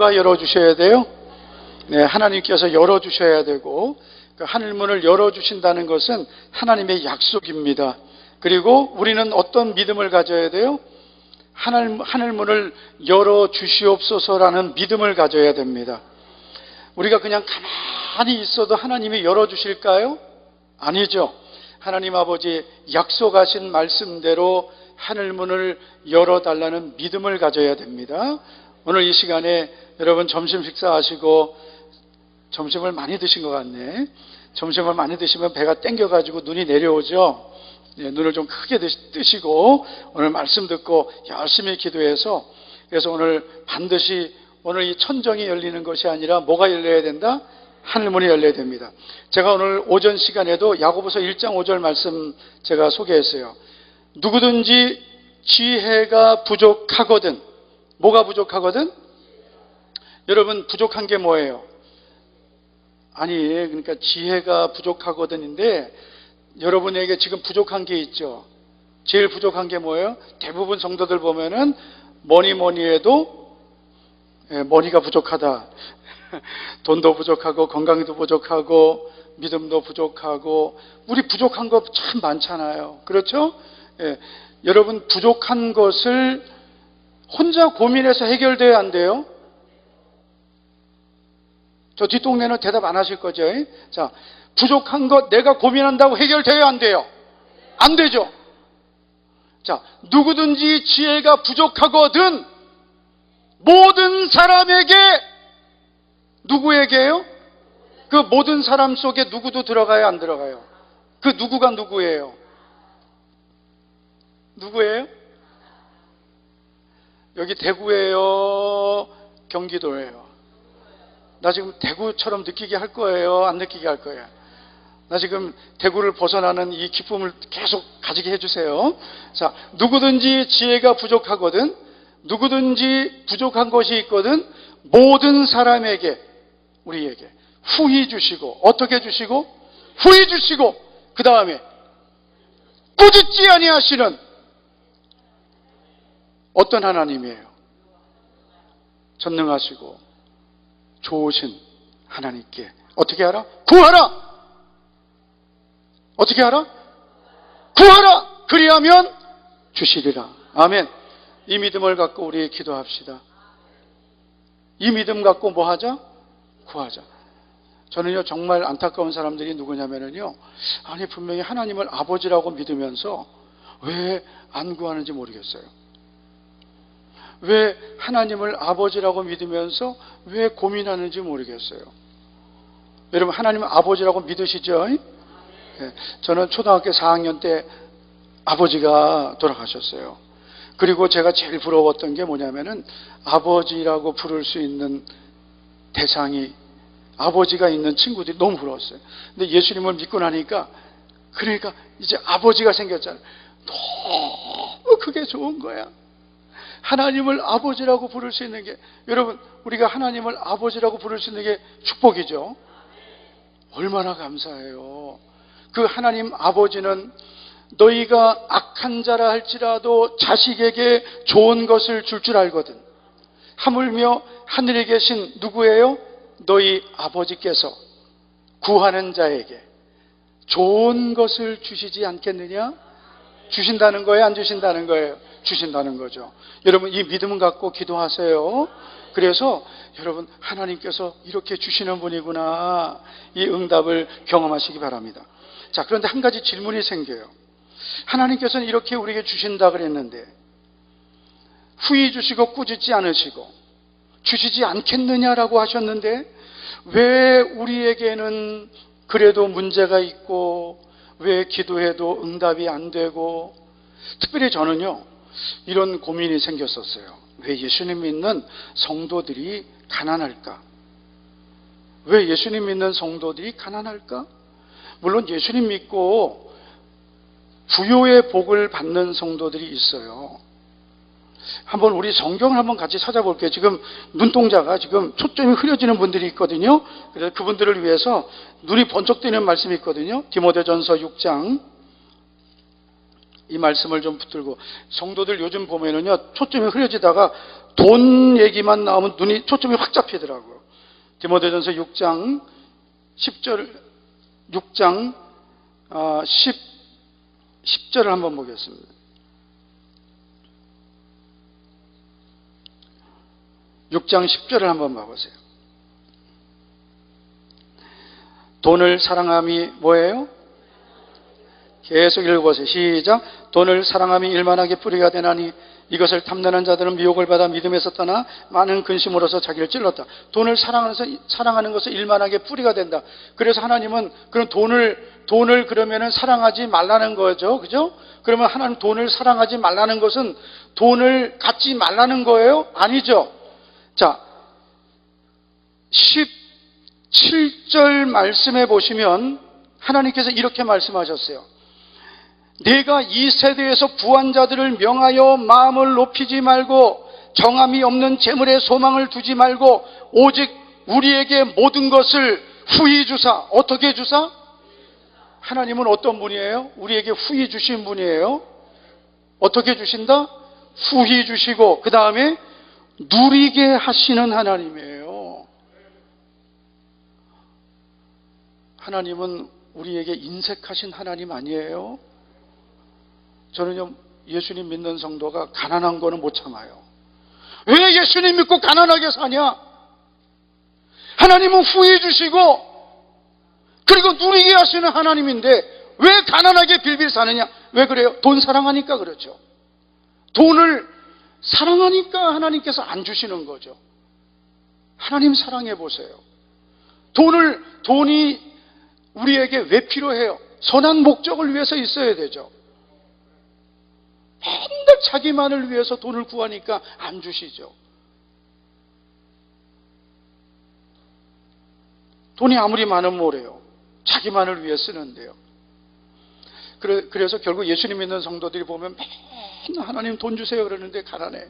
누가 열어주셔야 돼요? 네, 하나님께서 열어주셔야 되고, 그 하늘문을 열어주신다는 것은 하나님의 약속입니다. 그리고 우리는 어떤 믿음을 가져야 돼요? 하늘문을 열어주시옵소서라는 믿음을 가져야 됩니다. 우리가 그냥 가만히 있어도 하나님이 열어주실까요? 아니죠. 하나님 아버지 약속하신 말씀대로 하늘문을 열어달라는 믿음을 가져야 됩니다. 오늘 이 시간에 여러분 점심 식사하시고, 점심을 많이 드신 것 같네. 점심을 많이 드시면 배가 땡겨가지고 눈이 내려오죠. 네, 눈을 좀 크게 뜨시고 오늘 말씀 듣고 열심히 기도해서, 그래서 오늘 반드시 오늘 이 천정이 열리는 것이 아니라 뭐가 열려야 된다? 하늘문이 열려야 됩니다. 제가 오늘 오전 시간에도 야고보서 1장 5절 말씀 제가 소개했어요. 누구든지 지혜가 부족하거든. 뭐가 부족하거든? 여러분, 부족한 게 뭐예요? 아니, 그러니까 지혜가 부족하거든인데, 여러분에게 지금 부족한 게 있죠. 제일 부족한 게 뭐예요? 대부분 성도들 보면은 뭐니 해도 머니가 부족하다. 돈도 부족하고 건강도 부족하고 믿음도 부족하고, 우리 부족한 거 참 많잖아요. 그렇죠? 여러분, 부족한 것을 혼자 고민해서 해결돼야 안 돼요? 저 뒷동네는 대답 안 하실 거죠? 자, 부족한 것 내가 고민한다고 해결돼야 안 돼요? 안 되죠? 자, 누구든지 지혜가 부족하거든 모든 사람에게, 누구에게요? 그 모든 사람 속에 누구도 들어가요, 안 들어가요? 그 누구가 누구예요? 누구예요? 여기 대구예요? 경기도예요? 나 지금 대구처럼 느끼게 할 거예요? 안 느끼게 할 거예요? 나 지금 대구를 벗어나는 이 기쁨을 계속 가지게 해주세요. 자, 누구든지 지혜가 부족하거든, 누구든지 부족한 것이 있거든 모든 사람에게, 우리에게 후히 주시고, 어떻게 주시고? 후히 주시고, 그 다음에 꾸짖지 아니하시는 어떤 하나님이에요? 전능하시고 좋으신 하나님께 어떻게 하라? 구하라! 어떻게 하라? 구하라! 그리하면 주시리라. 아멘. 이 믿음을 갖고 우리 기도합시다. 이 믿음 갖고 뭐 하자? 구하자. 저는요, 정말 안타까운 사람들이 누구냐면요, 아니 분명히 하나님을 아버지라고 믿으면서 왜 안 구하는지 모르겠어요. 왜 하나님을 아버지라고 믿으면서 왜 고민하는지 모르겠어요. 여러분, 하나님을 아버지라고 믿으시죠? 네, 저는 초등학교 4학년 때 아버지가 돌아가셨어요. 그리고 제가 제일 부러웠던 게 뭐냐면은 아버지라고 부를 수 있는 대상이, 아버지가 있는 친구들이 너무 부러웠어요. 근데 예수님을 믿고 나니까, 그러니까 이제 아버지가 생겼잖아요. 너무 그게 좋은 거야. 하나님을 아버지라고 부를 수 있는 게, 여러분, 우리가 하나님을 아버지라고 부를 수 있는 게 축복이죠. 얼마나 감사해요. 그 하나님 아버지는 너희가 악한 자라 할지라도 자식에게 좋은 것을 줄 줄 알거든. 하물며 하늘에 계신 누구예요? 너희 아버지께서 구하는 자에게 좋은 것을 주시지 않겠느냐? 주신다는 거예요? 안 주신다는 거예요? 주신다는 거죠. 여러분, 이 믿음 갖고 기도하세요. 그래서 여러분, 하나님께서 이렇게 주시는 분이구나, 이 응답을 경험하시기 바랍니다. 자, 그런데 한 가지 질문이 생겨요. 하나님께서는 이렇게 우리에게 주신다 그랬는데 후히 주시고 꾸짖지 않으시고 주시지 않겠느냐라고 하셨는데, 왜 우리에게는 그래도 문제가 있고 왜 기도해도 응답이 안 되고, 특별히 저는요, 이런 고민이 생겼었어요. 왜 예수님 믿는 성도들이 가난할까? 왜 예수님 믿는 성도들이 가난할까? 물론 예수님 믿고 부요의 복을 받는 성도들이 있어요. 한번 우리 성경을 한번 같이 찾아볼게요. 지금 눈동자가 지금 초점이 흐려지는 분들이 있거든요. 그래서 그분들을 위해서 눈이 번쩍 뜨는 말씀이 있거든요. 디모데전서 6장 이 말씀을 좀 붙들고, 성도들 요즘 보면은요, 초점이 흐려지다가 돈 얘기만 나오면 초점이 확 잡히더라고요. 디모데전서 6장 10절을 한번 보겠습니다. 육 장 10절을 한번 봐보세요. 돈을 사랑함이 뭐예요? 계속 읽어보세요. 시작. 돈을 사랑함이 일만하게 뿌리가 되나니 이것을 탐내는 자들은 미혹을 받아 믿음에서 떠나 많은 근심으로서 자기를 찔렀다. 돈을 사랑하는 것은 일만하게 뿌리가 된다. 그래서 하나님은 그런 돈을 그러면은 사랑하지 말라는 거죠. 그죠? 그러면 하나님 돈을 사랑하지 말라는 것은 돈을 갖지 말라는 거예요? 아니죠. 자, 17절 말씀해 보시면 하나님께서 이렇게 말씀하셨어요. 내가 이 세대에서 구한 자들을 명하여 마음을 높이지 말고 정함이 없는 재물에 소망을 두지 말고 오직 우리에게 모든 것을 후히 주사. 어떻게 주사? 하나님은 어떤 분이에요? 우리에게 후히 주신 분이에요. 어떻게 주신다? 후히 주시고 그 다음에 누리게 하시는 하나님이에요. 하나님은 우리에게 인색하신 하나님 아니에요? 저는요, 예수님 믿는 성도가 가난한 거는 못 참아요. 왜 예수님 믿고 가난하게 사냐? 하나님은 후히 주시고 그리고 누리게 하시는 하나님인데 왜 가난하게 빌빌 사느냐? 왜 그래요? 돈 사랑하니까 그렇죠. 돈을 사랑하니까 하나님께서 안 주시는 거죠. 하나님 사랑해 보세요. 돈이 우리에게 왜 필요해요? 선한 목적을 위해서 있어야 되죠. 맨날 자기만을 위해서 돈을 구하니까 안 주시죠. 돈이 아무리 많으면 뭐래요? 자기만을 위해 쓰는데요. 그래서 결국 예수님 믿는 성도들이 보면 맨날 하나님 돈 주세요 그러는데 가난해.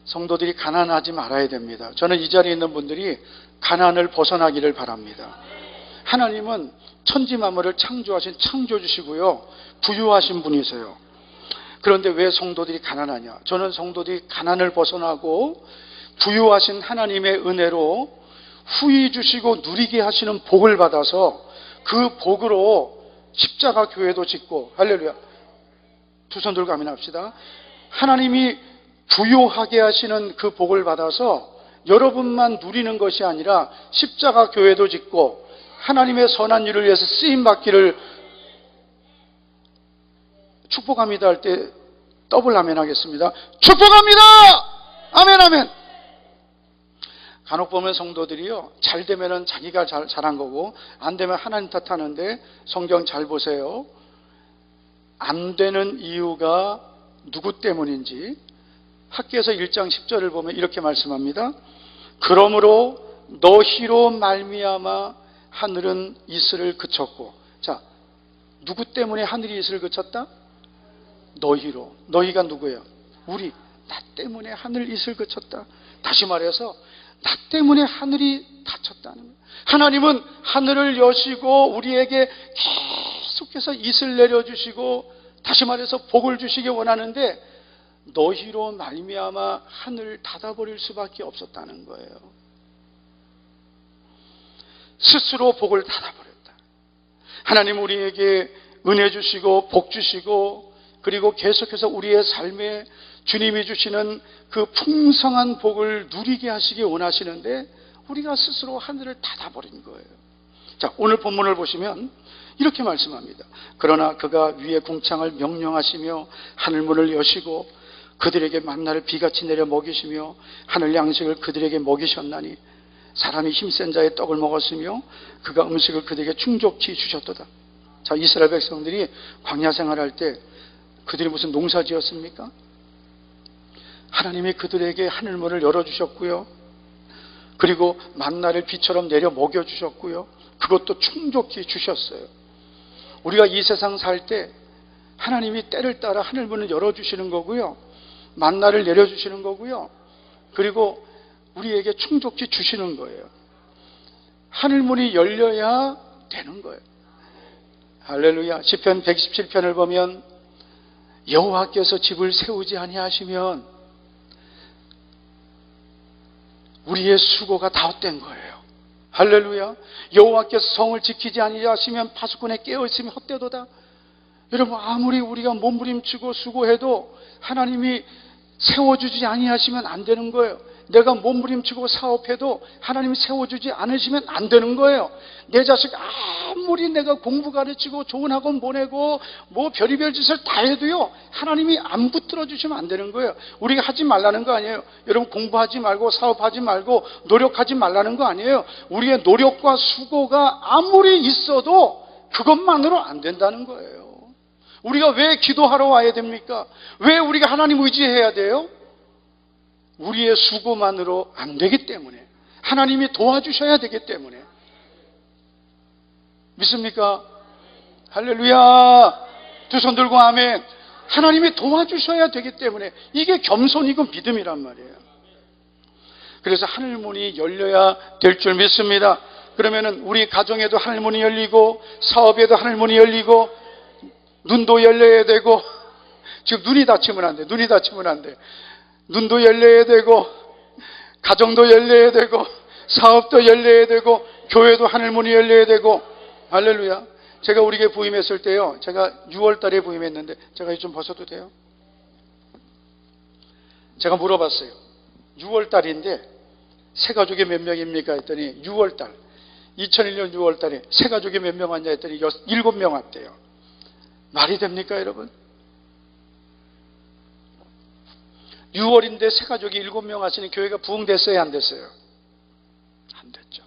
성도들이 가난하지 말아야 됩니다. 저는 이 자리에 있는 분들이 가난을 벗어나기를 바랍니다. 하나님은 천지 만물을 창조하신 창조주시고요, 부유하신 분이세요. 그런데 왜 성도들이 가난하냐? 저는 성도들이 가난을 벗어나고 부유하신 하나님의 은혜로 후히 주시고 누리게 하시는 복을 받아서 그 복으로 십자가 교회도 짓고, 할렐루야, 두 손 들고 아멘합시다. 하나님이 부유하게 하시는 그 복을 받아서 여러분만 누리는 것이 아니라 십자가 교회도 짓고 하나님의 선한 일을 위해서 쓰임받기를 축복합니다 할 때 더블 아멘 하겠습니다. 축복합니다! 아멘 아멘. 간혹 보면 성도들이요, 잘 되면은 자기가 잘한 거고 안 되면 하나님 탓하는데 성경 잘 보세요. 안 되는 이유가 누구 때문인지 학개서 1장 10절을 보면 이렇게 말씀합니다. 그러므로 너희로 말미암아 하늘은 이슬을 그쳤고. 자, 누구 때문에 하늘이 이슬을 그쳤다? 너희로. 너희가 누구예요? 우리. 나 때문에 하늘 이슬 그쳤다. 다시 말해서 나 때문에 하늘이 닫혔다는 거예요. 하나님은 하늘을 여시고 우리에게 계속해서 이슬 내려주시고 다시 말해서 복을 주시기 원하는데 너희로 말미암아 하늘을 닫아버릴 수밖에 없었다는 거예요. 스스로 복을 닫아버렸다. 하나님 우리에게 은혜 주시고 복 주시고 그리고 계속해서 우리의 삶에 주님이 주시는 그 풍성한 복을 누리게 하시기 원하시는데 우리가 스스로 하늘을 닫아버린 거예요. 자, 오늘 본문을 보시면 이렇게 말씀합니다. 그러나 그가 위에 궁창을 명령하시며 하늘문을 여시고 그들에게 만나를 비같이 내려 먹이시며 하늘 양식을 그들에게 먹이셨나니 사람이 힘센 자의 떡을 먹었으며 그가 음식을 그들에게 충족히 주셨도다. 자, 이스라엘 백성들이 광야 생활할 때 그들이 무슨 농사 지었습니까? 하나님이 그들에게 하늘문을 열어주셨고요, 그리고 만나를 비처럼 내려 먹여주셨고요, 그것도 충족히 주셨어요. 우리가 이 세상 살 때 하나님이 때를 따라 하늘문을 열어주시는 거고요, 만나를 내려주시는 거고요, 그리고 우리에게 충족히 주시는 거예요. 하늘문이 열려야 되는 거예요. 할렐루야. 시편 127편을 보면 여호와께서 집을 세우지 아니하시면 우리의 수고가 다 헛된 거예요. 할렐루야. 여호와께서 성을 지키지 아니하시면 파수꾼에 깨어있으면 헛되도다. 여러분, 아무리 우리가 몸부림치고 수고해도 하나님이 세워주지 아니하시면 안 되는 거예요. 내가 몸부림치고 사업해도 하나님이 세워주지 않으시면 안 되는 거예요. 내 자식 아무리 내가 공부 가르치고 좋은 학원 보내고 뭐 별의별 짓을 다 해도요, 하나님이 안 붙들어 주시면 안 되는 거예요. 우리가 하지 말라는 거 아니에요. 여러분, 공부하지 말고 사업하지 말고 노력하지 말라는 거 아니에요. 우리의 노력과 수고가 아무리 있어도 그것만으로 안 된다는 거예요. 우리가 왜 기도하러 와야 됩니까? 왜 우리가 하나님 의지해야 돼요? 우리의 수고만으로 안 되기 때문에, 하나님이 도와주셔야 되기 때문에. 믿습니까? 할렐루야. 두 손 들고 아멘. 하나님이 도와주셔야 되기 때문에, 이게 겸손이고 믿음이란 말이에요. 그래서 하늘문이 열려야 될 줄 믿습니다. 그러면은 우리 가정에도 하늘문이 열리고, 사업에도 하늘문이 열리고, 눈도 열려야 되고, 지금 눈이 닫히면 안 돼. 눈이 닫히면 안 돼. 눈도 열려야 되고, 가정도 열려야 되고, 사업도 열려야 되고, 교회도 하늘문이 열려야 되고. 할렐루야. 제가 우리 교회 부임했을 때요, 제가 6월 달에 부임했는데, 제가 좀 벗어도 돼요? 제가 물어봤어요. 6월 달인데 새 가족이 몇 명입니까 했더니 6월 달, 2001년 6월 달에 새 가족이 몇 명 왔냐 했더니 7명 왔대요. 말이 됩니까 여러분? 6월인데 새 가족이 7명 왔으니 교회가 부흥됐어요 안 됐어요? 안 됐죠.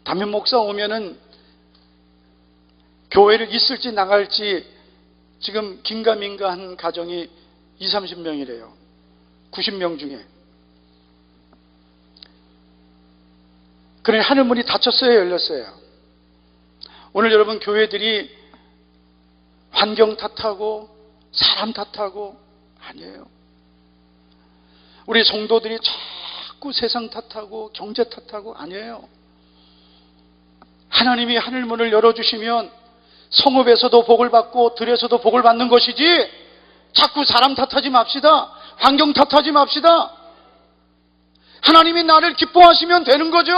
담임 목사 오면은 교회를 있을지 나갈지 지금 긴가민가 한 가정이 20, 30명이래요. 90명 중에. 그러니 하늘문이 닫혔어요 열렸어요? 오늘 여러분 교회들이 환경 탓하고 사람 탓하고 아니에요. 우리 성도들이 자꾸 세상 탓하고 경제 탓하고 아니에요. 하나님이 하늘문을 열어주시면 성읍에서도 복을 받고 들에서도 복을 받는 것이지 자꾸 사람 탓하지 맙시다. 환경 탓하지 맙시다. 하나님이 나를 기뻐하시면 되는 거죠.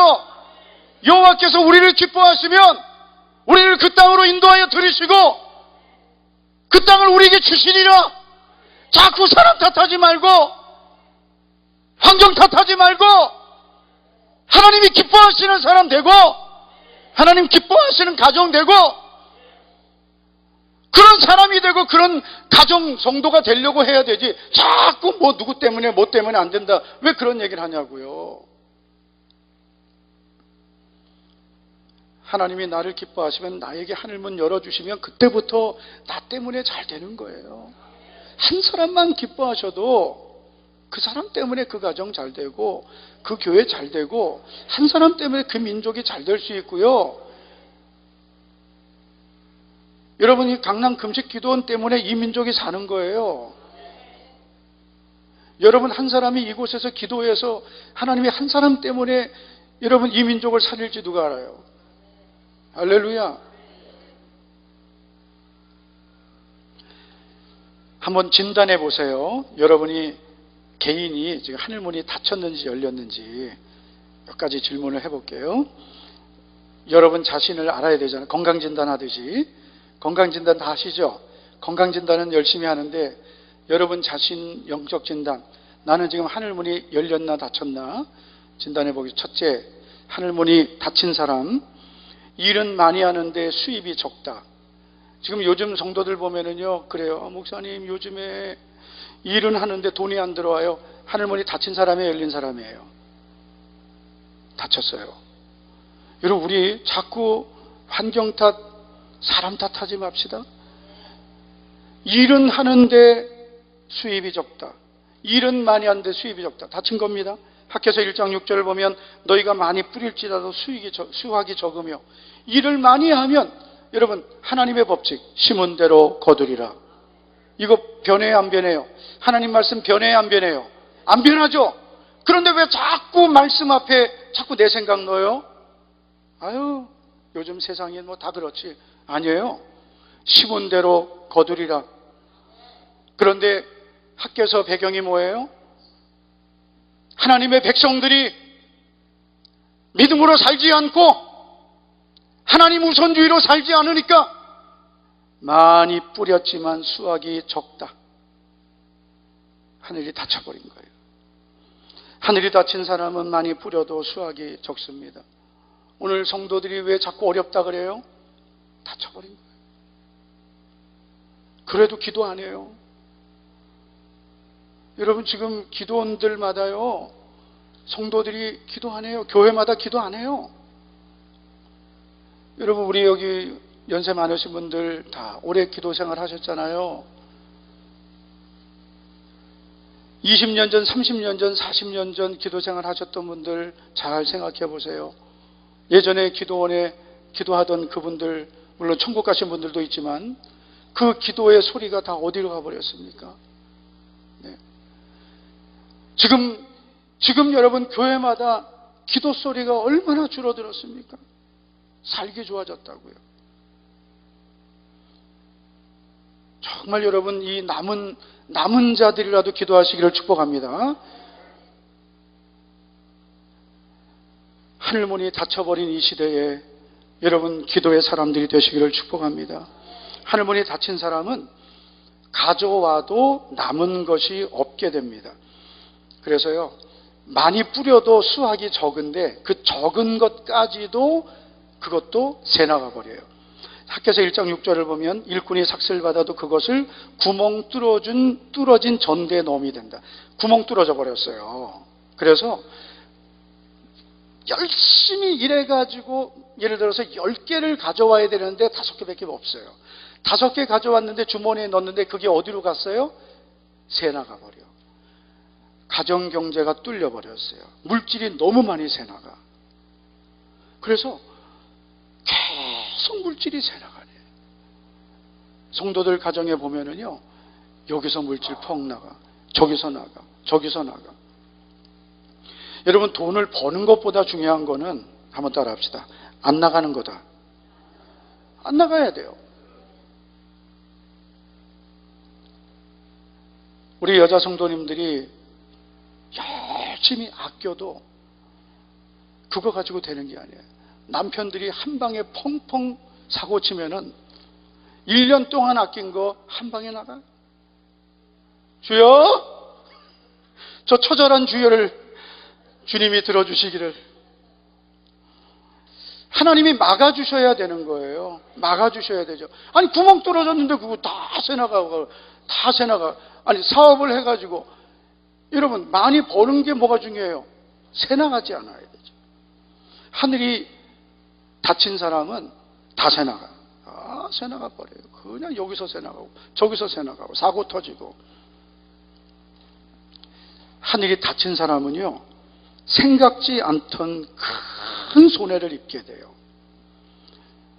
여호와께서 우리를 기뻐하시면 우리를 그 땅으로 인도하여 들이시고 그 땅을 우리에게 주시리라. 자꾸 사람 탓하지 말고 환경 탓하지 말고 하나님이 기뻐하시는 사람 되고 하나님 기뻐하시는 가정 되고 그런 사람이 되고 그런 가정 성도가 되려고 해야 되지 자꾸 뭐 누구 때문에 뭐 때문에 안 된다 왜 그런 얘기를 하냐고요. 하나님이 나를 기뻐하시면 나에게 하늘문 열어주시면 그때부터 나 때문에 잘 되는 거예요. 한 사람만 기뻐하셔도 그 사람 때문에 그 가정 잘 되고 그 교회 잘 되고 한 사람 때문에 그 민족이 잘 될 수 있고요. 여러분이 강남 금식기도원 때문에 이 민족이 사는 거예요. 여러분 한 사람이 이곳에서 기도해서 하나님이 한 사람 때문에 여러분 이 민족을 살릴지 누가 알아요? 할렐루야. 한번 진단해 보세요. 여러분이 개인이 지금 하늘문이 닫혔는지 열렸는지 몇 가지 질문을 해볼게요. 여러분 자신을 알아야 되잖아요. 건강진단 하듯이. 건강진단 다 하시죠? 건강진단은 열심히 하는데 여러분 자신 영적 진단, 나는 지금 하늘문이 열렸나 닫혔나 진단해 보기. 첫째, 하늘문이 닫힌 사람, 일은 많이 하는데 수입이 적다. 지금 요즘 성도들 보면은요, 그래요. 목사님 요즘에 일은 하는데 돈이 안 들어와요. 하늘문이 닫힌 사람이에요, 열린 사람이에요? 닫혔어요. 여러분 우리 자꾸 환경 탓, 사람 탓하지 맙시다. 일은 하는데 수입이 적다. 일은 많이 하는데 수입이 적다. 닫힌 겁니다. 학개서 1장 6절을 보면 너희가 많이 뿌릴지라도 수확이 적으며 일을 많이 하면 여러분 하나님의 법칙 심은 대로 거두리라. 이거 변해요 안 변해요? 하나님 말씀 변해요 안 변해요? 안 변하죠? 그런데 왜 자꾸 말씀 앞에 자꾸 내 생각 넣어요? 아유 요즘 세상이 뭐 다 그렇지. 아니에요. 심은 대로 거두리라. 그런데 학교에서 배경이 뭐예요? 하나님의 백성들이 믿음으로 살지 않고 하나님 우선주의로 살지 않으니까 많이 뿌렸지만 수확이 적다. 하늘이 닫혀버린 거예요. 하늘이 닫힌 사람은 많이 뿌려도 수확이 적습니다. 오늘 성도들이 왜 자꾸 어렵다 그래요? 닫혀버린 거예요. 그래도 기도 안 해요. 여러분 지금 기도원들마다요, 성도들이 기도 안 해요. 교회마다 기도 안 해요. 여러분 우리 여기 연세 많으신 분들 다 오래 기도 생활 하셨잖아요. 20년 전, 30년 전, 40년 전 기도 생활 하셨던 분들 잘 생각해 보세요. 예전에 기도원에 기도하던 그분들, 물론 천국 가신 분들도 있지만 그 기도의 소리가 다 어디로 가버렸습니까? 네. 지금 여러분 교회마다 기도 소리가 얼마나 줄어들었습니까? 살기 좋아졌다고요. 정말 여러분 이 남은 자들이라도 기도하시기를 축복합니다. 하늘문이 닫혀버린 이 시대에 여러분 기도의 사람들이 되시기를 축복합니다. 하늘문이 닫힌 사람은 가져와도 남은 것이 없게 됩니다. 그래서요, 많이 뿌려도 수확이 적은데 그 적은 것까지도 그것도 새나가 버려요. 학개서 1장 6절을 보면 일꾼이 삭슬 받아도 그것을 구멍 뚫어진 전대에 넣음이 된다. 구멍 뚫어져 버렸어요. 그래서 열심히 일해가지고 예를 들어서 10개를 가져와야 되는데 5개밖에 없어요. 5개 가져왔는데 주머니에 넣었는데 그게 어디로 갔어요? 새나가 버려. 가정경제가 뚫려버렸어요. 물질이 너무 많이 새나가. 그래서 계속 물질이 새나가네. 성도들 가정에 보면은요, 여기서 물질 펑 나가, 저기서 나가, 저기서 나가. 여러분 돈을 버는 것보다 중요한 거는 한번 따라 합시다. 안 나가는 거다. 안 나가야 돼요. 우리 여자 성도님들이 열심히 아껴도 그거 가지고 되는 게 아니에요. 남편들이 한 방에 펑펑 사고 치면은 1년 동안 아낀 거 한 방에 나가. 주여, 저 처절한 주여를 주님이 들어주시기를. 하나님이 막아주셔야 되는 거예요. 막아주셔야 되죠. 아니 구멍 뚫어졌는데 그거 다 새나가고 다 새나가. 아니 사업을 해가지고 여러분 많이 버는 게 뭐가 중요해요? 새나가지 않아야 되죠. 하늘이 닫힌 사람은 다 새나가. 새나가 버려요. 그냥 여기서 새나가고 저기서 새나가고 사고 터지고. 하늘이 닫힌 사람은요, 생각지 않던 큰 손해를 입게 돼요.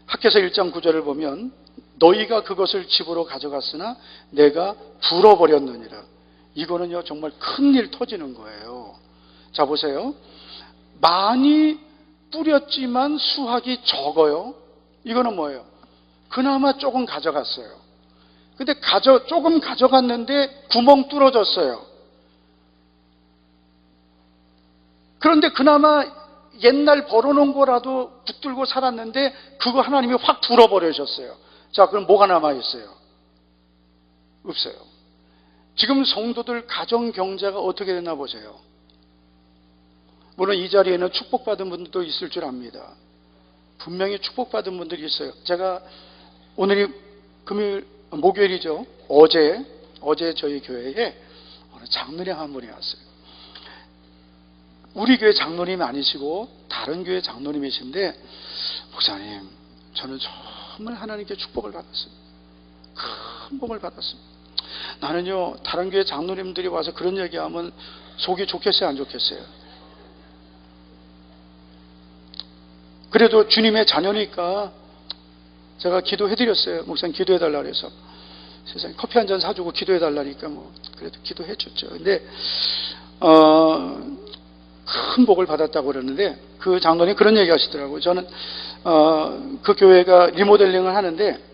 학개서 1장 9절을 보면 너희가 그것을 집으로 가져갔으나 내가 불어버렸느니라. 이거는요 정말 큰일 터지는 거예요. 자 보세요. 많이 뿌렸지만 수확이 적어요. 이거는 뭐예요? 그나마 조금 가져갔어요. 근데 조금 가져갔는데 구멍 뚫어졌어요. 그런데 그나마 옛날 벌어놓은 거라도 붙들고 살았는데 그거 하나님이 확 불어버리셨어요. 자, 그럼 뭐가 남아있어요? 없어요. 지금 성도들 가정 경제가 어떻게 됐나 보세요. 물론 이 자리에는 축복받은 분들도 있을 줄 압니다. 분명히 축복받은 분들이 있어요. 제가 오늘이 목요일이죠. 어제 저희 교회에 어느 장로님 한 분이 왔어요. 우리 교회 장로님이 아니시고 다른 교회 장로님이신데, 목사님 저는 정말 하나님께 축복을 받았습니다. 큰 복을 받았습니다. 나는요 다른 교회 장로님들이 와서 그런 얘기하면 속이 좋겠어요, 안 좋겠어요? 그래도 주님의 자녀니까 제가 기도해드렸어요. 목사님 기도해달라 그래서. 세상에 커피 한 잔 사주고 기도해달라니까 뭐 그래도 기도해줬죠. 근데 큰 복을 받았다고 그러는데 그 장로님 그런 얘기 하시더라고요. 저는 그 교회가 리모델링을 하는데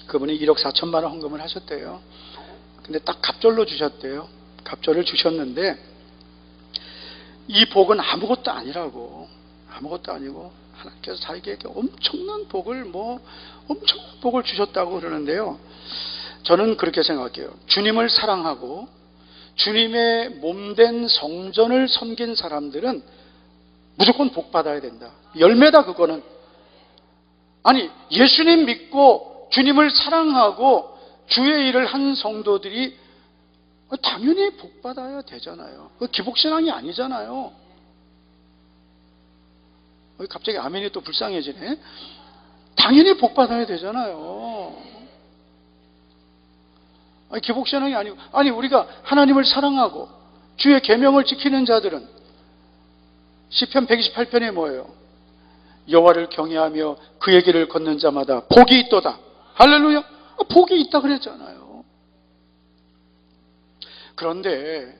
그분이 1억 4천만 원 헌금을 하셨대요. 근데 딱 갑절로 주셨대요. 갑절을 주셨는데 이 복은 아무것도 아니라고, 아무것도 아니고 하나님께서 자기에게 엄청난 복을 주셨다고 그러는데요. 저는 그렇게 생각해요. 주님을 사랑하고 주님의 몸된 성전을 섬긴 사람들은 무조건 복 받아야 된다. 열매다 그거는. 아니, 예수님 믿고 주님을 사랑하고 주의 일을 한 성도들이 당연히 복 받아야 되잖아요. 그 기복신앙이 아니잖아요. 갑자기 아멘이 또 불쌍해지네. 당연히 복 받아야 되잖아요. 아니, 기복신앙이 아니고, 아니, 우리가 하나님을 사랑하고 주의 계명을 지키는 자들은 시편 128편에 뭐예요? 여호와를 경외하며 그의 길을 걷는 자마다 복이 있도다. 할렐루야. 복이 있다 그랬잖아요. 그런데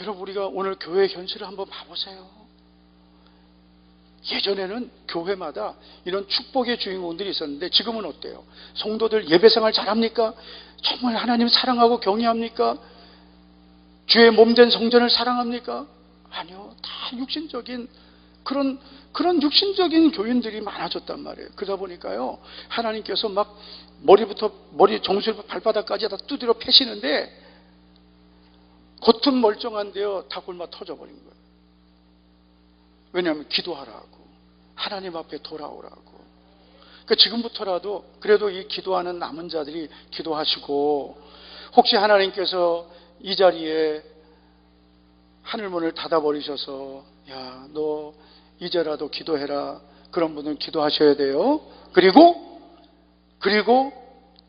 여러분, 우리가 오늘 교회 현실을 한번 봐보세요. 예전에는 교회마다 이런 축복의 주인공들이 있었는데 지금은 어때요? 성도들 예배생활 잘합니까? 정말 하나님 사랑하고 경외합니까? 주의 몸된 성전을 사랑합니까? 아니요. 다 육신적인 그런 육신적인 교인들이 많아졌단 말이에요. 그러다 보니까요, 하나님께서 막 머리 정수리부터 발바닥까지 다 두드려 패시는데 겉은 멀쩡한데요, 다 굶어 터져버린 거예요. 왜냐하면 기도하라고, 하나님 앞에 돌아오라고. 그러니까 지금부터라도 그래도 이 기도하는 남은 자들이 기도하시고, 혹시 하나님께서 이 자리에 하늘문을 닫아버리셔서 야, 너 이제라도 기도해라, 그런 분은 기도하셔야 돼요. 그리고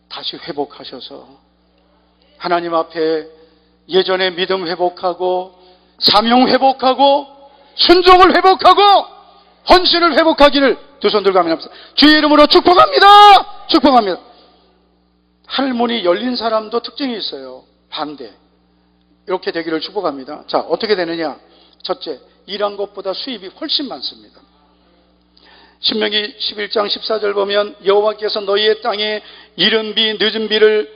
다시 회복하셔서 하나님 앞에 예전의 믿음 회복하고 사명 회복하고 순종을 회복하고 헌신을 회복하기를 두 손 들고 합니다. 주의 이름으로 축복합니다. 축복합니다. 하늘문이 열린 사람도 특징이 있어요. 반대. 이렇게 되기를 축복합니다. 자, 어떻게 되느냐? 첫째, 일한 것보다 수입이 훨씬 많습니다. 신명기 11장 14절 보면 여호와께서 너희의 땅에 이른 비 늦은 비를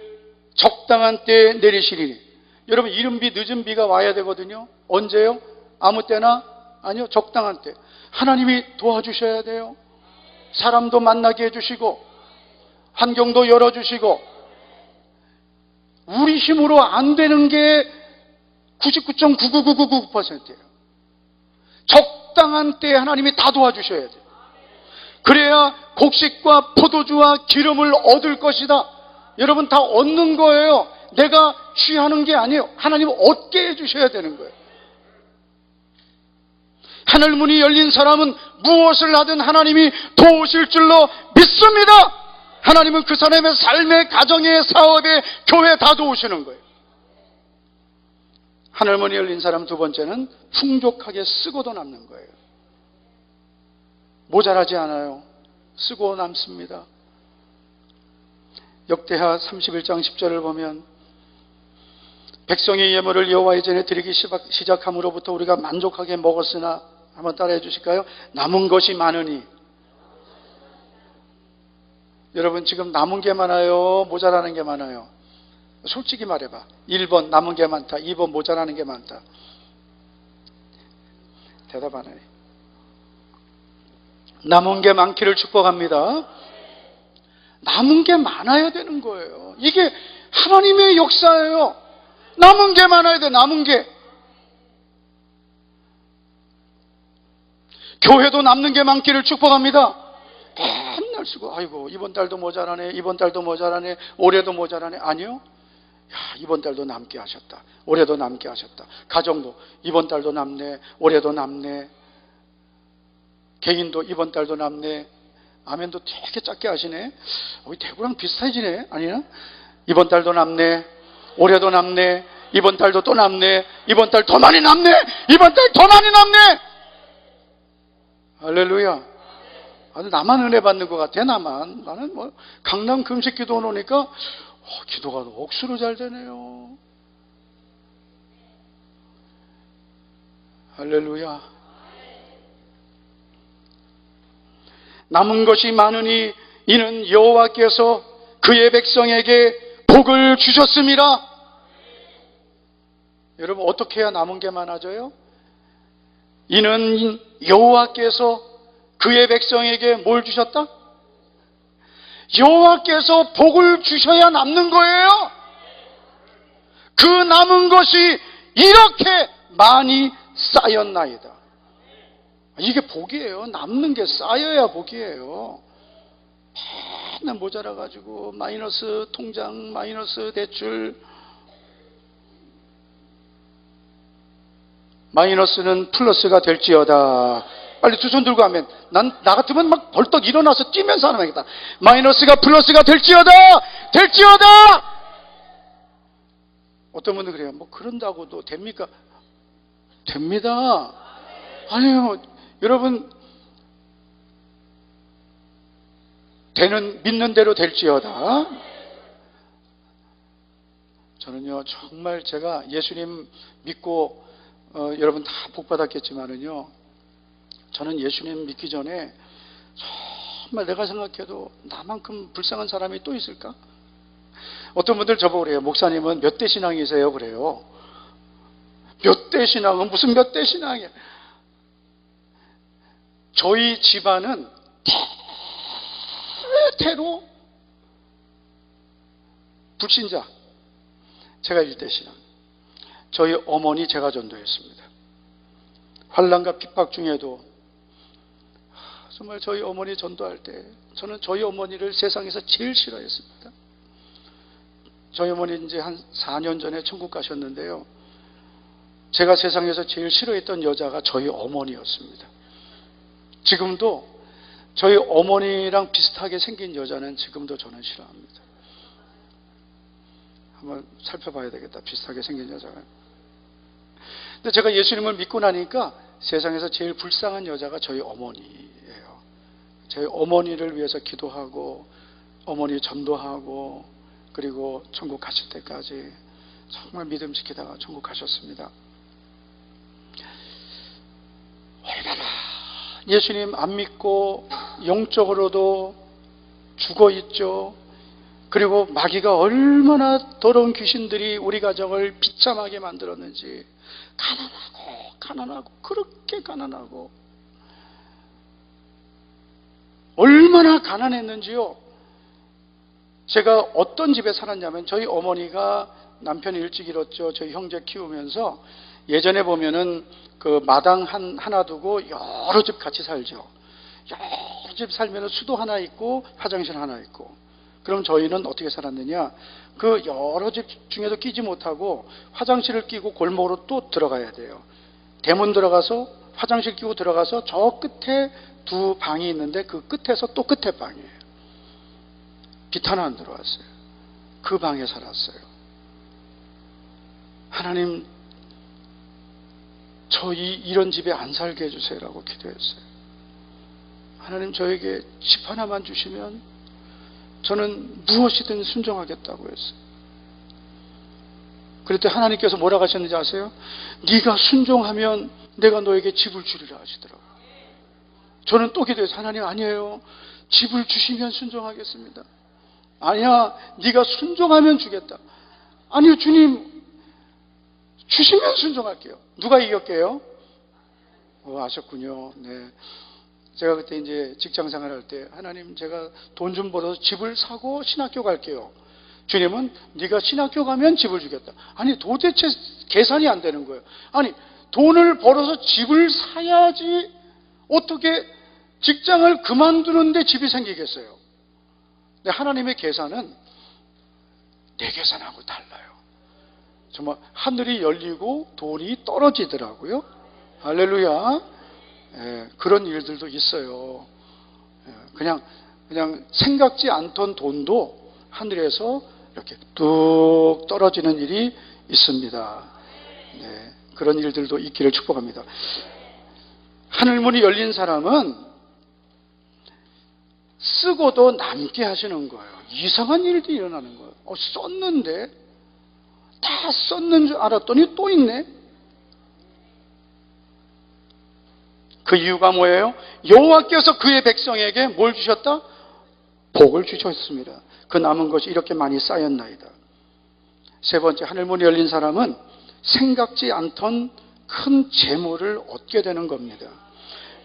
적당한 때에 내리시리니. 여러분, 이른 비 늦은 비가 와야 되거든요. 언제요? 아무 때나? 아니요, 적당한 때. 하나님이 도와주셔야 돼요. 사람도 만나게 해주시고 환경도 열어주시고. 우리 힘으로 안 되는 게 99.99999%예요. 적당한 때에 하나님이 다 도와주셔야 돼요. 그래야 곡식과 포도주와 기름을 얻을 것이다. 여러분, 다 얻는 거예요. 내가 취하는 게 아니에요. 하나님 얻게 해주셔야 되는 거예요. 하늘문이 열린 사람은 무엇을 하든 하나님이 도우실 줄로 믿습니다. 하나님은 그 사람의 삶의, 가정의, 사업에, 교회에 다 도우시는 거예요. 하늘문이 열린 사람 두 번째는 풍족하게 쓰고도 남는 거예요. 모자라지 않아요. 쓰고 남습니다. 역대하 31장 10절을 보면 백성의 예물을 여호와의 전에 드리기 시작함으로부터 우리가 만족하게 먹었으나, 한번 따라해 주실까요? 남은 것이 많으니. 여러분, 지금 남은 게 많아요? 모자라는 게 많아요? 솔직히 말해봐. 1번 남은 게 많다, 2번 모자라는 게 많다. 대답 안 해. 남은 게 많기를 축복합니다. 남은 게 많아야 되는 거예요. 이게 하나님의 역사예요. 남은 게 많아야 돼. 남은 게. 교회도 남는 게 많기를 축복합니다. 맨날 쓰고, 아이고 이번 달도 모자라네, 이번 달도 모자라네, 올해도 모자라네. 아니요. 야, 이번 달도 남게 하셨다, 올해도 남게 하셨다. 가정도 이번 달도 남네, 올해도 남네. 개인도 이번 달도 남네. 아멘도 되게 작게 하시네. 대구랑 비슷해지네. 아니야? 이번 달도 남네, 올해도 남네, 이번 달도 또 남네, 이번 달 더 많이 남네, 이번 달 더 많이 남네. 할렐루야. 아주 나만 은혜 받는 것 같아. 나는 뭐 강남 금식 기도 오니까 기도가 억수로 잘 되네요. 할렐루야. 남은 것이 많으니 이는 여호와께서 그의 백성에게 복을 주셨습니다. 여러분, 어떻게 해야 남은 게 많아져요? 이는 여호와께서 그의 백성에게 뭘 주셨다? 여호와께서 복을 주셔야 남는 거예요. 그 남은 것이 이렇게 많이 쌓였나이다. 이게 복이에요. 남는 게 쌓여야 복이에요. 맨날 모자라가지고 마이너스 통장, 마이너스 대출, 마이너스는 플러스가 될지어다. 빨리 두 손 들고 하면, 나 같으면 막 벌떡 일어나서 뛰면서 하는 말이다. 마이너스가 플러스가 될지어다! 될지어다! 어떤 분들 그래요. 뭐 그런다고도 됩니까? 됩니다. 아니요. 여러분, 믿는 대로 될지어다. 저는요, 정말 제가 예수님 믿고, 여러분 다 복 받았겠지만은요, 저는 예수님 믿기 전에 정말 내가 생각해도 나만큼 불쌍한 사람이 또 있을까? 어떤 분들 저보고 그래요. 목사님은 몇 대 신앙이세요? 그래요. 몇 대 신앙은 무슨 몇 대 신앙이야. 저희 집안은 대대로 불신자. 제가 1대 신앙. 저희 어머니 제가 전도했습니다. 환난과 핍박 중에도 정말 저희 어머니 전도할 때 저는 저희 어머니를 세상에서 제일 싫어했습니다. 저희 어머니 이제 한 4년 전에 천국 가셨는데요. 제가 세상에서 제일 싫어했던 여자가 저희 어머니였습니다. 지금도 저희 어머니랑 비슷하게 생긴 여자는 지금도 저는 싫어합니다. 한번 살펴봐야 되겠다. 비슷하게 생긴 여자가. 근데 제가 예수님을 믿고 나니까 세상에서 제일 불쌍한 여자가 저희 어머니예요. 저희 어머니를 위해서 기도하고 어머니 전도하고 그리고 천국 가실 때까지 정말 믿음 지키다가 천국 가셨습니다. 얼마나 예수님 안 믿고 영적으로도 죽어 있죠. 그리고 마귀가 얼마나 더러운 귀신들이 우리 가정을 비참하게 만들었는지, 가난하고 그렇게 가난하고 얼마나 가난했는지요. 제가 어떤 집에 살았냐면 저희 어머니가 남편이 일찍 잃었죠. 저희 형제 키우면서 예전에 보면은 그 마당 하나 두고 여러 집 같이 살죠. 여러 집 살면은 수도 하나 있고 화장실 하나 있고. 그럼 저희는 어떻게 살았느냐? 그 여러 집 중에도 끼지 못하고 화장실을 끼고 골목으로 또 들어가야 돼요. 대문 들어가서 화장실 끼고 들어가서 저 끝에 두 방이 있는데 그 끝에서 또 끝에 방이에요. 빛 하나 안 들어왔어요. 그 방에 살았어요. 하나님, 저희 이런 집에 안 살게 해주세요라고 기도했어요. 하나님, 저에게 집 하나만 주시면 저는 무엇이든 순종하겠다고 했어요. 그랬더니 하나님께서 뭐라고 하셨는지 아세요? 네가 순종하면 내가 너에게 집을 주리라 하시더라고요. 저는 또 기도해서 하나님, 아니에요. 집을 주시면 순종하겠습니다. 아니야, 네가 순종하면 주겠다. 아니요, 주님, 주시면 순종할게요. 누가 이겼게요? 아셨군요. 네. 제가 그때 이제 직장 생활할 때, 하나님, 제가 돈 좀 벌어서 집을 사고 신학교 갈게요. 주님은 네가 신학교 가면 집을 주겠다. 아니, 도대체 계산이 안 되는 거예요. 아니, 돈을 벌어서 집을 사야지 어떻게 직장을 그만두는데 집이 생기겠어요. 근데 하나님의 계산은 내 계산하고 달라요. 정말 하늘이 열리고 돈이 떨어지더라고요. 할렐루야. 예, 그런 일들도 있어요. 예, 그냥 생각지 않던 돈도 하늘에서 이렇게 뚝 떨어지는 일이 있습니다. 네, 그런 일들도 있기를 축복합니다. 하늘문이 열린 사람은 쓰고도 남게 하시는 거예요. 이상한 일도 일어나는 거예요. 썼는데 다 썼는 줄 알았더니 또 있네. 그 이유가 뭐예요? 여호와께서 그의 백성에게 뭘 주셨다? 복을 주셨습니다. 그 남은 것이 이렇게 많이 쌓였나이다. 세 번째, 하늘문이 열린 사람은 생각지 않던 큰 재물을 얻게 되는 겁니다.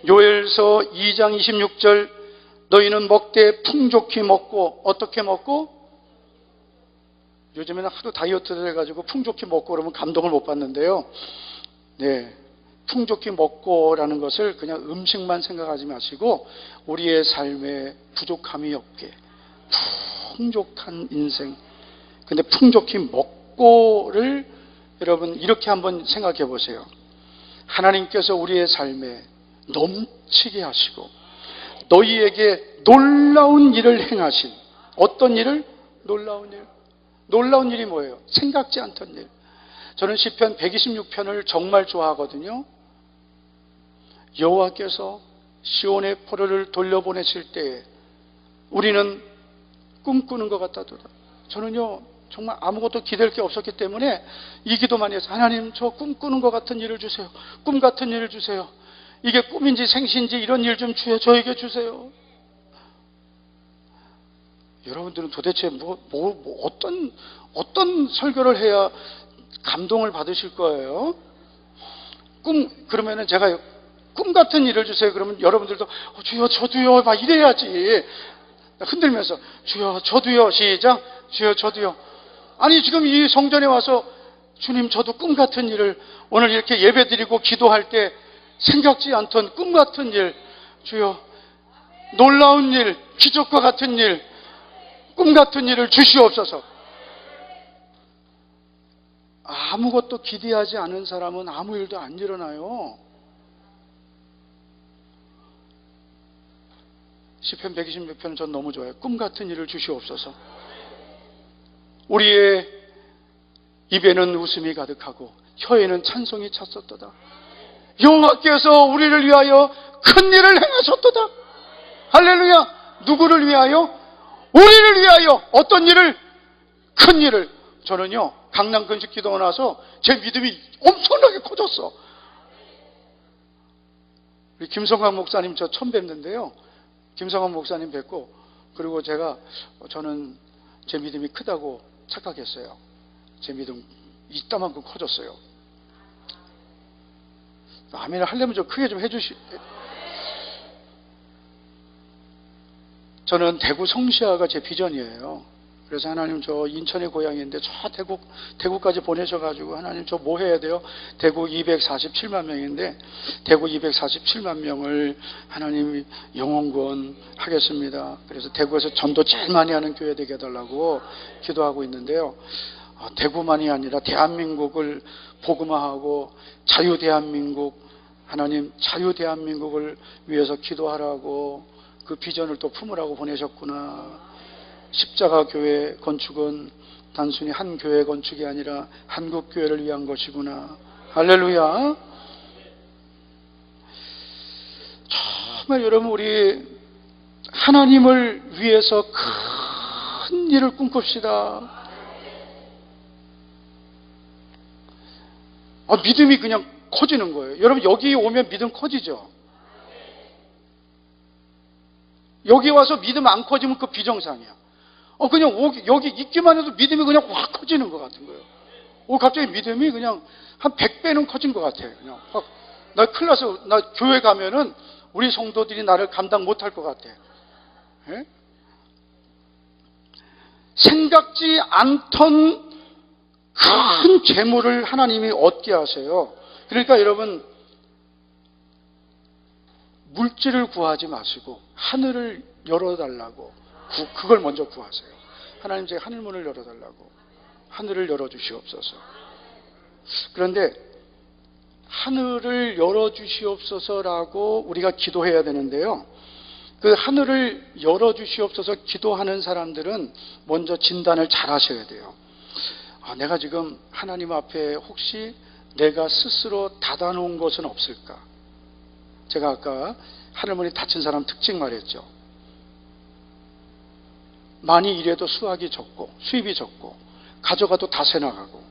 요엘서 2장 26절, 너희는 먹되 풍족히 먹고, 어떻게 먹고? 요즘에는 하도 다이어트를 해가지고 풍족히 먹고 그러면 감동을 못 받는데요. 네, 풍족히 먹고라는 것을 그냥 음식만 생각하지 마시고 우리의 삶에 부족함이 없게 풍족한 인생. 근데 풍족히 먹고를 여러분 이렇게 한번 생각해 보세요. 하나님께서 우리의 삶에 넘치게 하시고 너희에게 놀라운 일을 행하신, 어떤 일을? 놀라운 일. 놀라운 일이 뭐예요? 생각지 않던 일. 저는 시편 126편을 정말 좋아하거든요. 여호와께서 시온의 포로를 돌려보내실 때에 우리는 꿈꾸는 것 같다더라. 저는요 정말 아무것도 기댈 게 없었기 때문에 이 기도만 해서, 하나님 저 꿈꾸는 것 같은 일을 주세요. 꿈 같은 일을 주세요. 이게 꿈인지 생시인지 이런 일 좀 저에게 주세요. 여러분들은 도대체 어떤 설교를 해야 감동을 받으실 거예요? 그러면은 제가 꿈 같은 일을 주세요. 그러면 여러분들도 주여 저도요 막 이래야지. 흔들면서 주여 저도요. 시작. 주여 저도요. 아니 지금 이 성전에 와서 주님 저도 꿈 같은 일을, 오늘 이렇게 예배드리고 기도할 때 생각지 않던 꿈 같은 일, 주여 놀라운 일, 기적과 같은 일, 꿈 같은 일을 주시옵소서. 아무것도 기대하지 않은 사람은 아무 일도 안 일어나요. 시편 126편은 전 너무 좋아요. 꿈 같은 일을 주시옵소서. 우리의 입에는 웃음이 가득하고 혀에는 찬송이 찼었도다. 여호와께서 우리를 위하여 큰 일을 행하셨도다. 할렐루야. 누구를 위하여? 우리를 위하여. 어떤 일을? 큰 일을. 저는요 강남 근식 기도가 나서 제 믿음이 엄청나게 커졌어. 우리 김성광 목사님 저 처음 뵙는데요, 김성광 목사님 뵙고, 그리고 저는 제 믿음이 크다고 착각했어요. 제 믿음 이따만큼 커졌어요. 아멘을 하려면 좀 크게 좀 저는 대구 성시아가 제 비전이에요. 그래서 하나님 저 인천의 고향인데 저 대구까지 보내셔가지고 하나님 저 뭐 해야 돼요? 대구 247만 명인데 대구 247만 명을 하나님 영혼구원 하겠습니다. 그래서 대구에서 전도 제일 많이 하는 교회 되게 해달라고 기도하고 있는데요. 대구만이 아니라 대한민국을 복음화하고 자유대한민국, 하나님 자유대한민국을 위해서 기도하라고 그 비전을 또 품으라고 보내셨구나. 십자가 교회 건축은 단순히 한 교회 건축이 아니라 한국 교회를 위한 것이구나. 할렐루야. 정말 여러분 우리 하나님을 위해서 큰 일을 꿈꿉시다. 믿음이 그냥 커지는 거예요. 여러분 여기 오면 믿음 커지죠. 여기 와서 믿음 안 커지면 그 비정상이야. 그냥 여기 있기만 해도 믿음이 그냥 확 커지는 것 같은 거예요. 갑자기 믿음이 그냥 한 100배는 커진 것 같아요. 그냥 확. 나 큰일 나서, 나 교회 가면은 우리 성도들이 나를 감당 못할 것 같아. 예? 생각지 않던 큰 재물을 하나님이 얻게 하세요. 그러니까 여러분, 물질을 구하지 마시고 하늘을 열어달라고 그걸 먼저 구하세요. 하나님 제 하늘문을 열어달라고, 하늘을 열어주시옵소서. 그런데 하늘을 열어주시옵소서라고 우리가 기도해야 되는데요, 그 하늘을 열어주시옵소서 기도하는 사람들은 먼저 진단을 잘 하셔야 돼요. 내가 지금 하나님 앞에 혹시 내가 스스로 닫아놓은 것은 없을까? 제가 아까 하늘문이 닫힌 사람 특징 말했죠. 많이 일해도 수확이 적고 수입이 적고 가져가도 다 새나가고,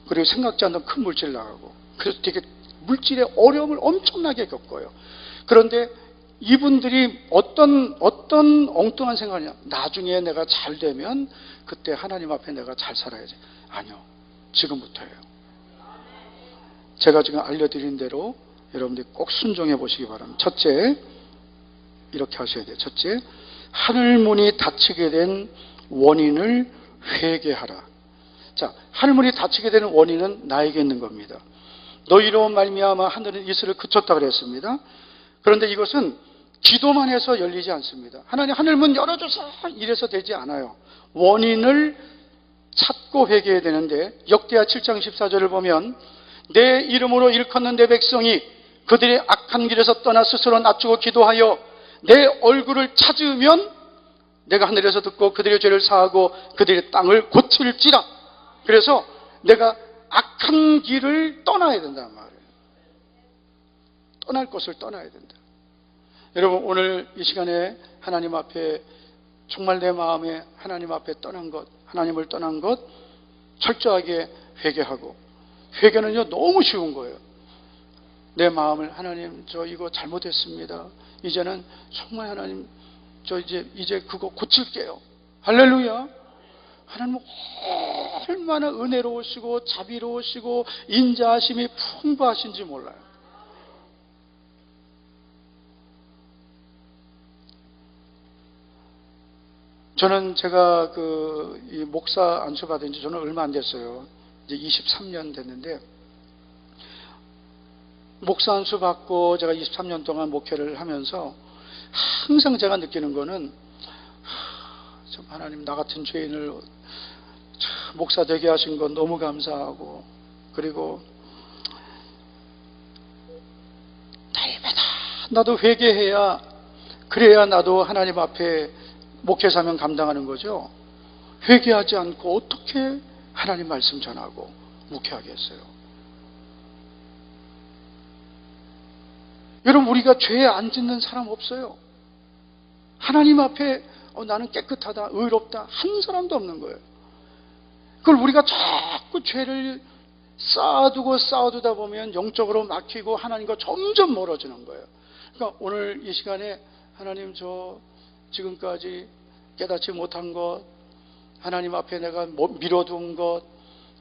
그리고 생각지 않는 큰 물질 나가고, 그래서 되게 물질의 어려움을 엄청나게 겪어요. 그런데 이분들이 어떤 엉뚱한 생각이냐, 나중에 내가 잘 되면 그때 하나님 앞에 내가 잘 살아야지. 아니요, 지금부터예요. 제가 지금 알려드린 대로 여러분들이 꼭 순종해 보시기 바랍니다. 첫째, 이렇게 하셔야 돼요. 첫째, 하늘문이 닫히게 된 원인을 회개하라. 자, 하늘문이 닫히게 되는 원인은 나에게 있는 겁니다. 너희로 말미암아 하늘은 이슬을 그쳤다 그랬습니다. 그런데 이것은 기도만 해서 열리지 않습니다. 하나님 하늘문 열어줘서 이래서 되지 않아요. 원인을 찾고 회개해야 되는데, 역대하 7장 14절을 보면 내 이름으로 일컫는 내 백성이 그들의 악한 길에서 떠나 스스로 낮추고 기도하여 내 얼굴을 찾으면 내가 하늘에서 듣고 그들의 죄를 사하고 그들의 땅을 고칠지라. 그래서 내가 악한 길을 떠나야 된다는 말이에요. 떠날 것을 떠나야 된다. 여러분, 오늘 이 시간에 하나님 앞에 정말 내 마음에 하나님 앞에 떠난 것, 하나님을 떠난 것 철저하게 회개하고, 회개는요 너무 쉬운 거예요. 내 마음을, 하나님 저 이거 잘못했습니다. 이제는 정말 하나님 저 이제 그거 고칠게요. 할렐루야. 하나님은 얼마나 은혜로우시고 자비로우시고 인자하심이 풍부하신지 몰라요. 저는 제가 이 목사 안수받은 지 저는 얼마 안 됐어요. 이제 23년 됐는데, 목사 안수받고 제가 23년 동안 목회를 하면서 항상 제가 느끼는 거는, 참 하나님 나 같은 죄인을 목사 되게 하신 건 너무 감사하고, 그리고 날마다 나도 회개해야, 그래야 나도 하나님 앞에 목회 사명 감당하는 거죠. 회개하지 않고 어떻게 하나님 말씀 전하고 목회하겠어요? 여러분, 우리가 죄 안 짓는 사람 없어요. 하나님 앞에 나는 깨끗하다, 의롭다 한 사람도 없는 거예요. 그걸 우리가 자꾸 죄를 쌓아두다 보면 영적으로 막히고 하나님과 점점 멀어지는 거예요. 그러니까 오늘 이 시간에 하나님 저 지금까지 깨닫지 못한 것, 하나님 앞에 내가 미뤄둔 것,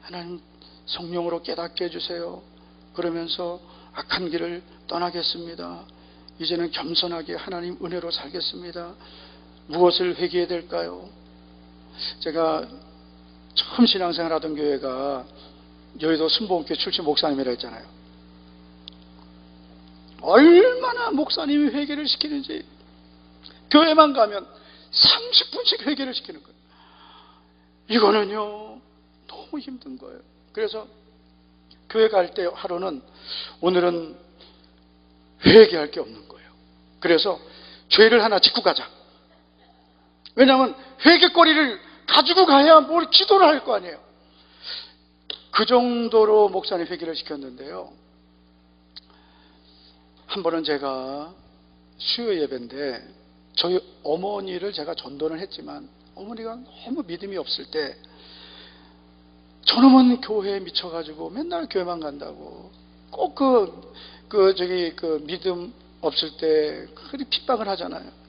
하나님 성령으로 깨닫게 해주세요. 그러면서 악한 길을 떠나겠습니다. 이제는 겸손하게 하나님 은혜로 살겠습니다. 무엇을 회개해야 될까요? 제가 처음 신앙생활 하던 교회가 여의도 순복음교회 출신 목사님이라 했잖아요. 얼마나 목사님이 회개를 시키는지, 교회만 가면 30분씩 회개를 시키는 거예요. 이거는요 너무 힘든 거예요. 그래서 교회 갈 때 하루는, 오늘은 회개할 게 없는 거예요. 그래서 죄를 하나 짓고 가자. 왜냐하면 회개거리를 가지고 가야 뭘 기도를 할 거 아니에요. 그 정도로 목사님 회개를 시켰는데요, 한 번은 제가 수요 예배인데 저희 어머니를 제가 전도를 했지만 어머니가 너무 믿음이 없을 때, 저놈은 교회에 미쳐가지고 맨날 교회만 간다고 꼭 믿음 없을 때 그리 핍박을 하잖아요.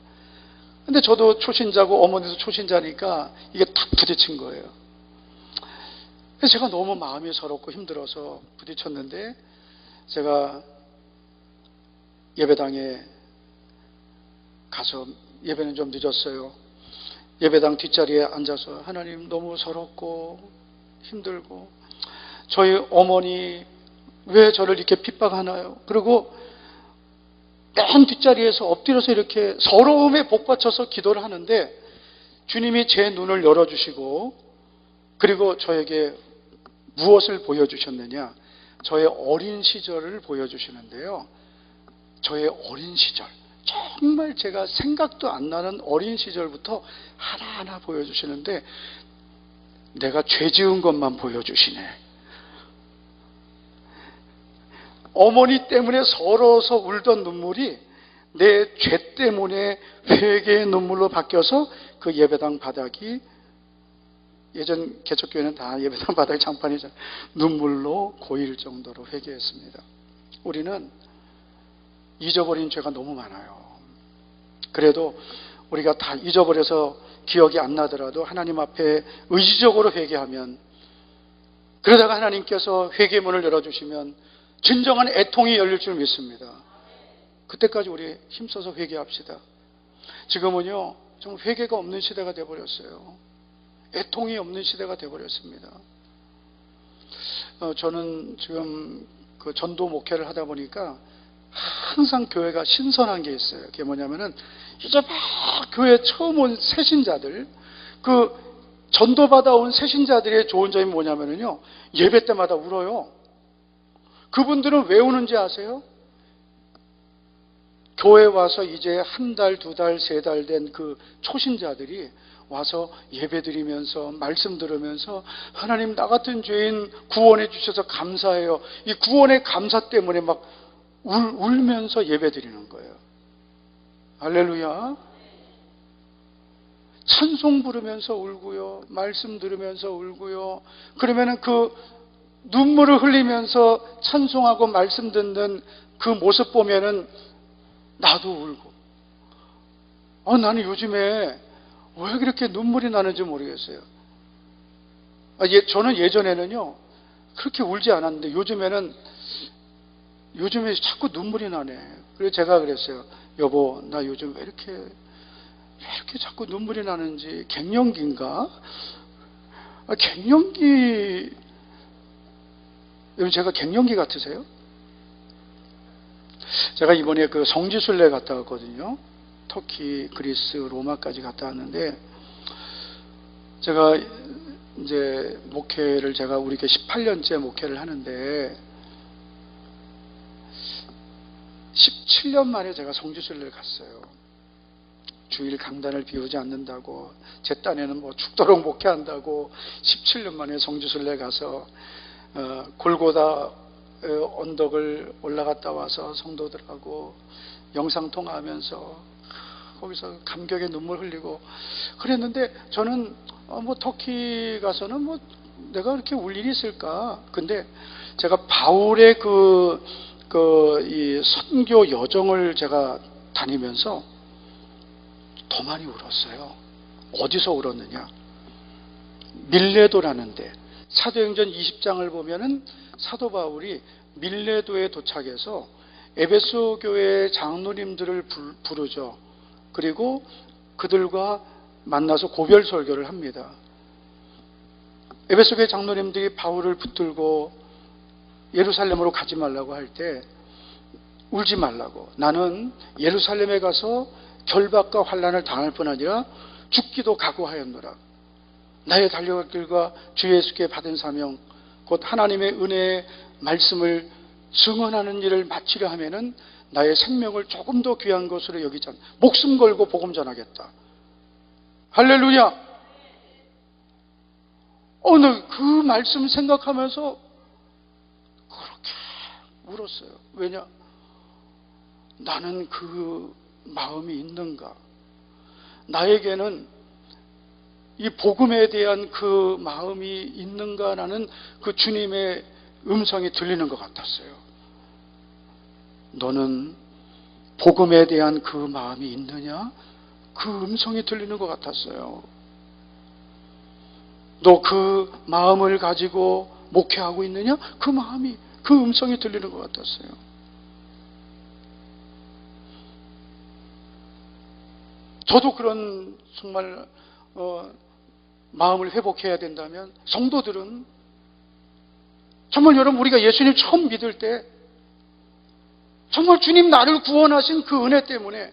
근데 저도 초신자고 어머니도 초신자니까 이게 탁 부딪힌 거예요. 그래서 제가 너무 마음이 서럽고 힘들어서 부딪혔는데, 제가 예배당에 가서, 예배는 좀 늦었어요. 예배당 뒷자리에 앉아서 하나님 너무 서럽고 힘들고, 저희 어머니 왜 저를 이렇게 핍박하나요? 그리고 맨 뒷자리에서 엎드려서 이렇게 서러움에 복받쳐서 기도를 하는데, 주님이 제 눈을 열어주시고, 그리고 저에게 무엇을 보여주셨느냐, 저의 어린 시절을 보여주시는데요. 저의 어린 시절, 정말 제가 생각도 안 나는 어린 시절부터 하나하나 보여주시는데, 내가 죄 지은 것만 보여주시네. 어머니 때문에 서러워서 울던 눈물이 내 죄 때문에 회개의 눈물로 바뀌어서 그 예배당 바닥이, 예전 개척교회는 다 예배당 바닥이 장판이잖아요. 눈물로 고일 정도로 회개했습니다. 우리는 잊어버린 죄가 너무 많아요. 그래도 우리가 다 잊어버려서 기억이 안 나더라도 하나님 앞에 의지적으로 회개하면, 그러다가 하나님께서 회개의 문을 열어주시면 진정한 애통이 열릴 줄 믿습니다. 그때까지 우리 힘써서 회개합시다. 지금은요, 정말 회개가 없는 시대가 되어버렸어요. 애통이 없는 시대가 되어버렸습니다. 저는 지금 그 전도 목회를 하다 보니까 항상 교회가 신선한 게 있어요. 그게 뭐냐면은 이제 막 교회에 처음 온 새신자들, 그 전도받아 온 새신자들의 좋은 점이 뭐냐면은요, 예배 때마다 울어요. 그분들은 왜 우는지 아세요? 교회 와서 이제 한 달, 두 달, 세 달 된 그 초신자들이 와서 예배 드리면서 말씀 들으면서 하나님, 나 같은 죄인 구원해 주셔서 감사해요. 이 구원의 감사 때문에 막 울면서 예배 드리는 거예요. 할렐루야. 찬송 부르면서 울고요, 말씀 들으면서 울고요. 그러면은 그 눈물을 흘리면서 찬송하고 말씀 듣는 그 모습 보면은 나도 울고, 나는 요즘에 왜 그렇게 눈물이 나는지 모르겠어요. 저는 예전에는요 그렇게 울지 않았는데 요즘에 자꾸 눈물이 나네. 그래서 제가 그랬어요. 여보, 나 요즘 왜 이렇게 자꾸 눈물이 나는지, 갱년기인가? 갱년기, 여러분 제가 갱년기 같으세요? 제가 이번에 그 성지순례 갔다 왔거든요. 터키, 그리스, 로마까지 갔다 왔는데, 제가 이제 목회를, 제가 우리 교 18년째 목회를 하는데 17년 만에 제가 성지순례를 갔어요. 주일 강단을 비우지 않는다고, 제 딴에는 뭐 죽도록 목회한다고 17년 만에 성지순례 가서 골고다 언덕을 올라갔다 와서 성도들하고 영상통화하면서 거기서 감격의 눈물 흘리고 그랬는데, 저는 뭐 터키 가서는 뭐 내가 그렇게 울 일이 있을까? 근데 제가 바울의 이 선교 여정을 제가 다니면서 더 많이 울었어요. 어디서 울었느냐? 밀레도라는 데, 사도행전 20장을 보면은 사도 바울이 밀레도에 도착해서 에베소 교회 장로님들을 부르죠. 그리고 그들과 만나서 고별 설교를 합니다. 에베소 교회 장로님들이 바울을 붙들고 예루살렘으로 가지 말라고 할 때 울지 말라고, 나는 예루살렘에 가서 결박과 환난을 당할 뿐 아니라 죽기도 각오하였노라. 나의 달려갈 길과 주 예수께 받은 사명, 곧 하나님의 은혜의 말씀을 증언하는 일을 마치려 하면은 나의 생명을 조금 더 귀한 것으로 여기지 않, 목숨 걸고 복음 전하겠다. 할렐루야. 오늘 그 말씀 생각하면서 그렇게 울었어요. 왜냐? 나는 그 마음이 있는가? 나에게는 이 복음에 대한 그 마음이 있는가라는 그 주님의 음성이 들리는 것 같았어요. 너는 복음에 대한 그 마음이 있느냐? 그 음성이 들리는 것 같았어요. 너 그 마음을 가지고 목회하고 있느냐? 그 마음이, 그 음성이 들리는 것 같았어요. 저도 그런 정말 마음을 회복해야 된다면, 성도들은 정말 여러분, 우리가 예수님 처음 믿을 때 정말 주님 나를 구원하신 그 은혜 때문에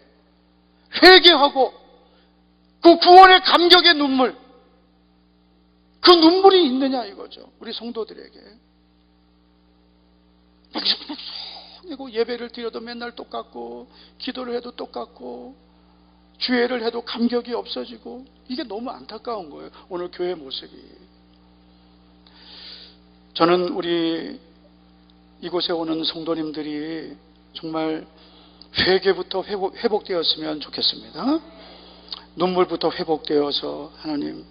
회개하고 그 구원의 감격의 눈물, 그 눈물이 있느냐 이거죠. 우리 성도들에게. 그리고 예배를 드려도 맨날 똑같고, 기도를 해도 똑같고, 주회를 해도 감격이 없어지고, 이게 너무 안타까운 거예요. 오늘 교회 모습이. 저는 우리 이곳에 오는 성도님들이 정말 회개부터 회복되었으면 좋겠습니다. 눈물부터 회복되어서, 하나님,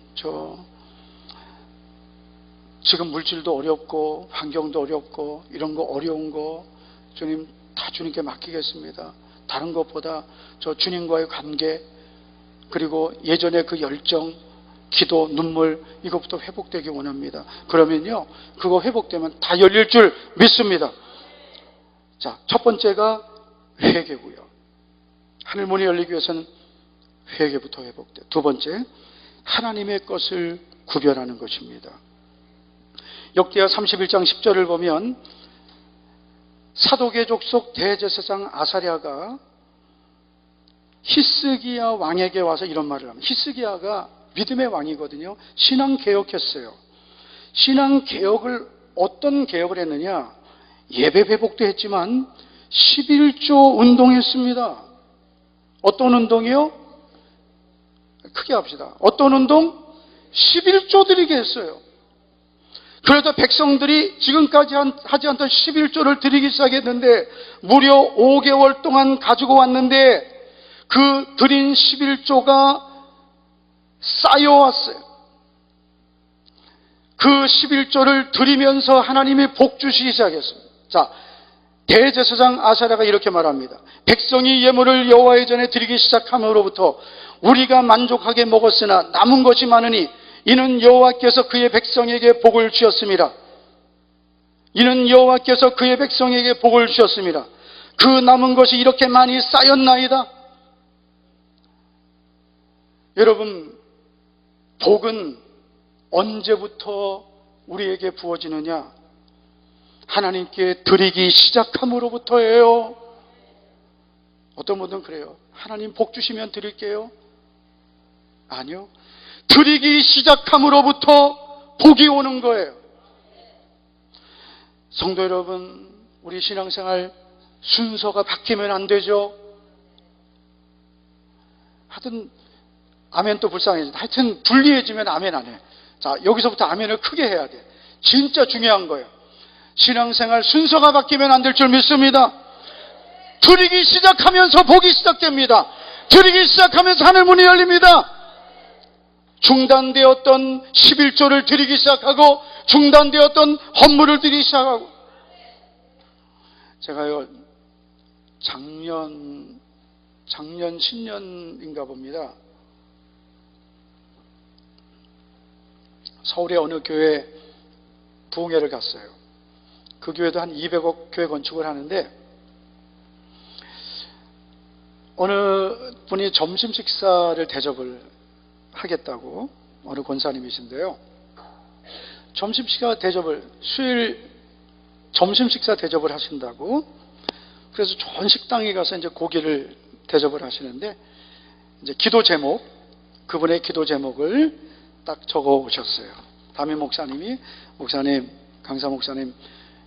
지금 물질도 어렵고 환경도 어렵고 이런 거 어려운 거 주님 다 주님께 맡기겠습니다. 다른 것보다 저 주님과의 관계, 그리고 예전의 그 열정, 기도, 눈물, 이것부터 회복되기 원합니다. 그러면요, 그거 회복되면 다 열릴 줄 믿습니다. 자, 첫 번째가 회개고요. 하늘문이 열리기 위해서는 회개부터 회복돼요. 두 번째, 하나님의 것을 구별하는 것입니다. 역대하 31장 10절을 보면 사독의 족속 대제사장 아사랴가 히스기야 왕에게 와서 이런 말을 합니다. 히스기야가 믿음의 왕이거든요. 신앙개혁했어요. 신앙개혁을 어떤 개혁을 했느냐? 예배 회복도 했지만 11조 운동했습니다. 어떤 운동이요? 크게 합시다. 어떤 운동? 11조 드리게 했어요. 그래서 백성들이 지금까지 하지 않던 11조를 드리기 시작했는데 무려 5개월 동안 가지고 왔는데 그 드린 11조가 쌓여왔어요. 그 11조를 드리면서 하나님이 복 주시기 시작했습니다. 자, 대제사장 아사랴가 이렇게 말합니다. 백성이 예물을 여호와의 전에 드리기 시작함으로부터 우리가 만족하게 먹었으나 남은 것이 많으니 이는 여호와께서 그의 백성에게 복을 주셨습니다. 이는 여호와께서 그의 백성에게 복을 주셨습니다. 그 남은 것이 이렇게 많이 쌓였나이다. 여러분, 복은 언제부터 우리에게 부어지느냐? 하나님께 드리기 시작함으로부터예요. 어떤 분들은 그래요. 하나님 복 주시면 드릴게요. 아니요. 드리기 시작함으로부터 복이 오는 거예요. 성도 여러분, 우리 신앙생활 순서가 바뀌면 안 되죠. 하여튼 아멘 또 불쌍해져. 하여튼 불리해지면 아멘 안 해. 자, 여기서부터 아멘을 크게 해야 돼. 진짜 중요한 거예요. 신앙생활 순서가 바뀌면 안 될 줄 믿습니다. 드리기 시작하면서 복이 시작됩니다. 드리기 시작하면서 하늘문이 열립니다. 중단되었던 11조를 드리기 시작하고 중단되었던 헌물을 드리기 시작하고. 제가요 작년 신년인가 봅니다. 서울의 어느 교회 부흥회를 갔어요. 그 교회도 한 200억 교회 건축을 하는데 어느 분이 점심 식사를 대접을 하겠다고, 어느 권사님이신데요. 점심 식사 대접을, 수요일 점심 식사 대접을 하신다고, 그래서 좋은 식당에 가서 이제 고기를 대접을 하시는데, 이제 기도 제목, 그분의 기도 제목을 딱 적어 오셨어요. 담임 목사님이, 목사님, 강사 목사님,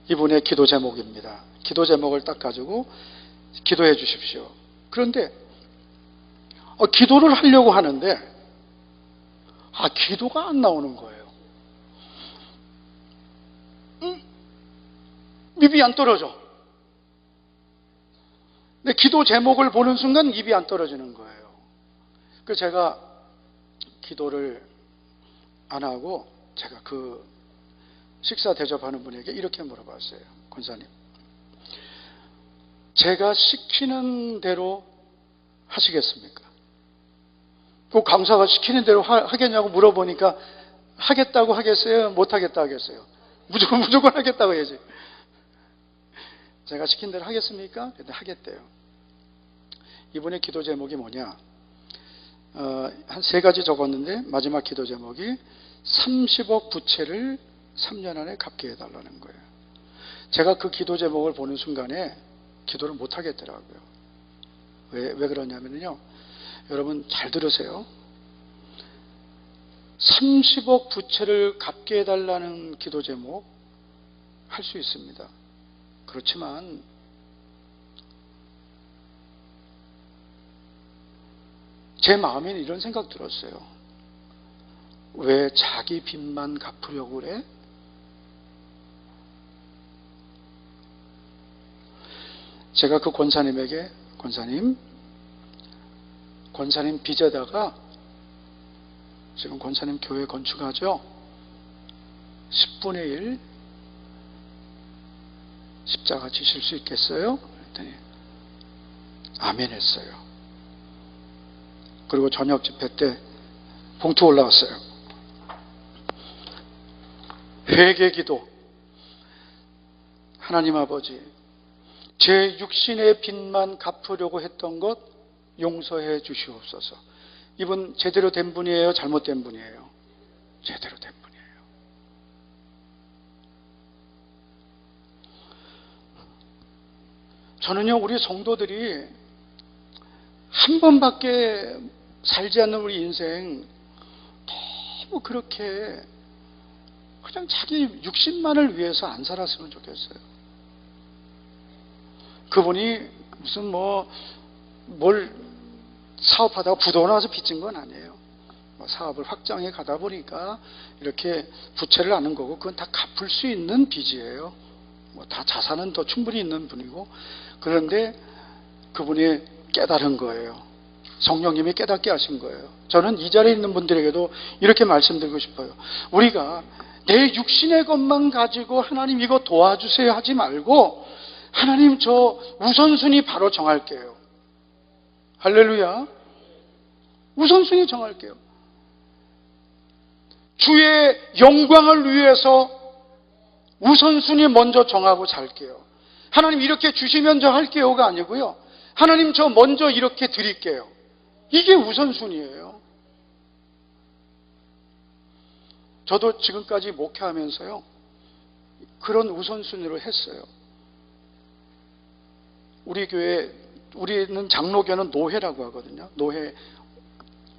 이분의 기도 제목입니다. 기도 제목을 딱 가지고 기도해 주십시오. 그런데 기도를 하려고 하는데 기도가 안 나오는 거예요. 입이 안 떨어져. 근데 기도 제목을 보는 순간 입이 안 떨어지는 거예요. 그래서 제가 기도를 안 하고 제가 그 식사 대접하는 분에게 이렇게 물어봤어요. 권사님, 제가 시키는 대로 하시겠습니까? 그 강사가 시키는 대로 하겠냐고 물어보니까 하겠다고 하겠어요? 못하겠다고 하겠어요? 무조건 하겠다고 해야지. 제가 시킨 대로 하겠습니까? 근데 하겠대요. 이번에 기도 제목이 뭐냐? 한 3가지 적었는데 마지막 기도 제목이 30억 부채를 3년 안에 갚게 해달라는 거예요. 제가 그 기도 제목을 보는 순간에 기도를 못 하겠더라고요. 왜 그러냐면요. 여러분 잘 들으세요. 30억 부채를 갚게 해달라는 기도 제목 할 수 있습니다. 그렇지만 제 마음에는 이런 생각 들었어요. 왜 자기 빚만 갚으려고 그래? 제가 그 권사님에게, 권사님 빚에다가 지금 권사님 교회 건축하죠? 10분의 1 십자가 지실 수 있겠어요? 그랬더니 아멘 했어요. 그리고 저녁 집회 때 봉투 올라왔어요. 회개기도. 하나님 아버지, 제 육신의 빚만 갚으려고 했던 것 용서해 주시옵소서. 이분 제대로 된 분이에요? 잘못된 분이에요? 제대로 된 분이에요. 저는요, 우리 성도들이 한 번밖에 살지 않는 우리 인생 너무 그렇게 그냥 자기 육신만을 위해서 안 살았으면 좋겠어요. 그분이 무슨 뭘 사업하다가 부도가 나서 빚진 건 아니에요. 사업을 확장해 가다 보니까 이렇게 부채를 안는 거고, 그건 다 갚을 수 있는 빚이에요. 다 자산은 더 충분히 있는 분이고, 그런데 그분이 깨달은 거예요. 성령님이 깨닫게 하신 거예요. 저는 이 자리에 있는 분들에게도 이렇게 말씀드리고 싶어요. 우리가 내 육신의 것만 가지고 하나님 이거 도와주세요 하지 말고, 하나님 저 우선순위 바로 정할게요. 할렐루야. 우선순위 정할게요. 주의 영광을 위해서 우선순위 먼저 정하고 살게요. 하나님 이렇게 주시면 저 할게요가 아니고요. 하나님 저 먼저 이렇게 드릴게요. 이게 우선순위예요. 저도 지금까지 목회하면서요, 그런 우선순위로 했어요. 우리 교회, 우리는 장로교는 노회라고 하거든요. 노회.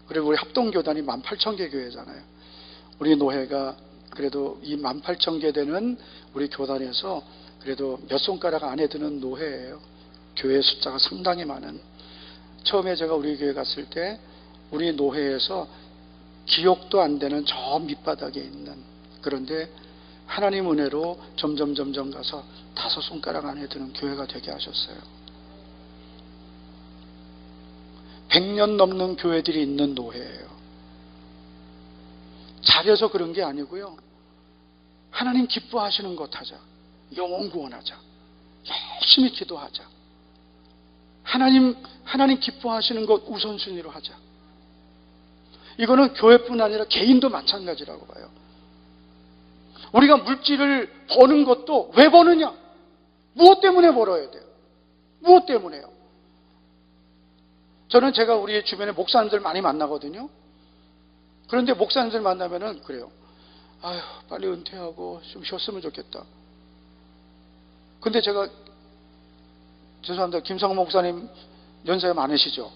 그리고 우리 합동교단이 18,000개 교회잖아요. 우리 노회가 그래도 이 18,000개 되는 우리 교단에서 그래도 몇 손가락 안에 드는 노회예요. 교회 숫자가 상당히 많은. 처음에 제가 우리 교회 갔을 때 우리 노회에서 기억도 안 되는 저 밑바닥에 있는, 그런데 하나님 은혜로 점점 가서 5손가락 안에 드는 교회가 되게 하셨어요. 100년 넘는 교회들이 있는 노회예요. 잘해서 그런 게 아니고요. 하나님 기뻐하시는 것 하자. 영혼 구원하자. 열심히 기도하자. 하나님 기뻐하시는 것 우선순위로 하자. 이거는 교회뿐 아니라 개인도 마찬가지라고 봐요. 우리가 물질을 버는 것도 왜 버느냐? 무엇 때문에 벌어야 돼요? 무엇 때문에요? 저는 제가 우리 주변에 목사님들 많이 만나거든요. 그런데 목사님들 만나면은 그래요. 아휴, 빨리 은퇴하고 좀 쉬었으면 좋겠다. 근데 제가, 죄송합니다. 김성호 목사님 연세가 많으시죠?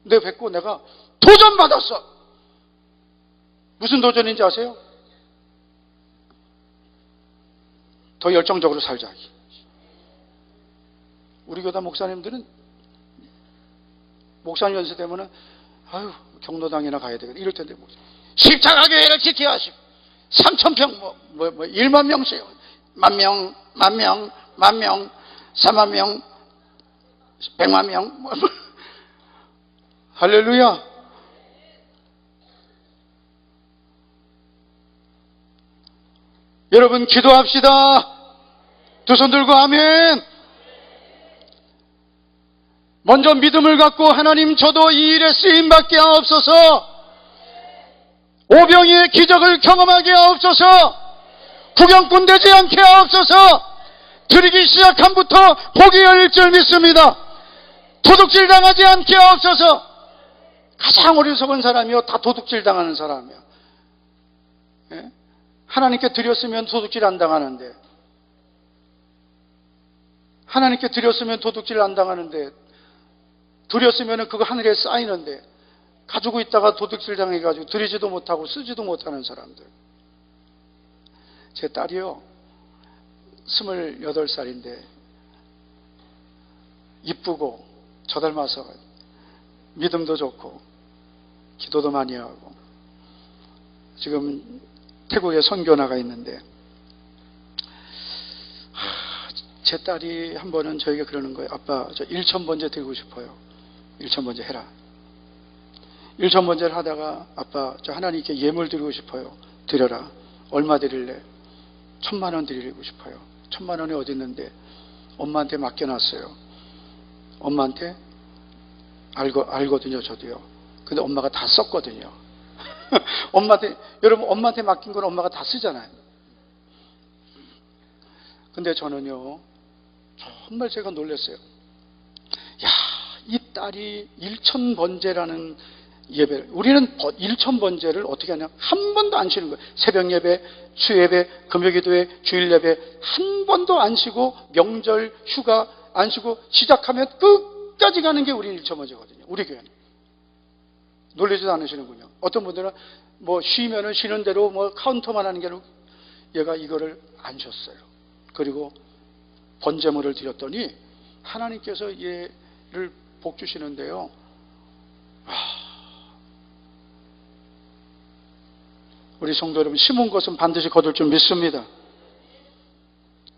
내가 뵙고 내가 도전 받았어! 무슨 도전인지 아세요? 더 열정적으로 살자. 우리 교단 목사님들은 목사님 연세 되면은 아유, 경로당이나 가야 되겠다 이럴 텐데, 십자가 교회를 지켜야 하시고 3,000평 1만 명씩, 만 명, 4만 명, 100만 명. 할렐루야. 여러분 기도합시다. 두 손 들고 아멘. 먼저 믿음을 갖고 하나님 저도 이 일에 쓰임받게 하옵소서. 오병이의 기적을 경험하게 하옵소서. 구경꾼 되지 않게 하옵소서. 드리기 시작함부터 복이 열릴 줄 믿습니다. 도둑질 당하지 않게 하옵소서. 가장 어리석은 사람이요, 다 도둑질 당하는 사람이요. 예? 하나님께 드렸으면 도둑질 안 당하는데, 하나님께 드렸으면 도둑질 안 당하는데, 드렸으면 그거 하늘에 쌓이는데, 가지고 있다가 도둑질 당해가지고 드리지도 못하고 쓰지도 못하는 사람들. 제 딸이요, 28살인데 이쁘고 저 닮아서 믿음도 좋고 기도도 많이 하고 지금 태국에 선교 나가 있는데, 제 딸이 한 번은 저에게 그러는 거예요. 아빠, 저 1,000번째 드리고 싶어요. 1,000번째 해라. 1,000번째를 하다가 아빠, 저 하나님께 예물 드리고 싶어요. 드려라. 얼마 드릴래? 1,000만 원 드리고 싶어요. 1,000만 원이 어디 있는데? 엄마한테 맡겨놨어요. 엄마한테 알거든요, 저도요. 근데 엄마가 다 썼거든요. 여러분, 엄마한테 맡긴 건 엄마가 다 쓰잖아요. 근데 저는요, 정말 제가 놀랐어요. 야, 이 딸이 일천번제라는 예배를, 우리는 일천번제를 어떻게 하냐? 한 번도 안 쉬는 거예요. 새벽 예배, 수예배, 금요기도회, 주일 예배 한 번도 안 쉬고, 명절, 휴가 안 쉬고, 시작하면 끝까지 가는 게 우리 일천번제거든요. 우리 교회는. 놀라지도 않으시는군요. 어떤 분들은 뭐 쉬면은 쉬는 대로 뭐 카운터만 하는 게 아니고, 얘가 이거를 안 쉬었어요. 그리고 번제물을 드렸더니 하나님께서 얘를 복 주시는데요. 우리 성도 여러분, 심은 것은 반드시 거둘 줄 믿습니다.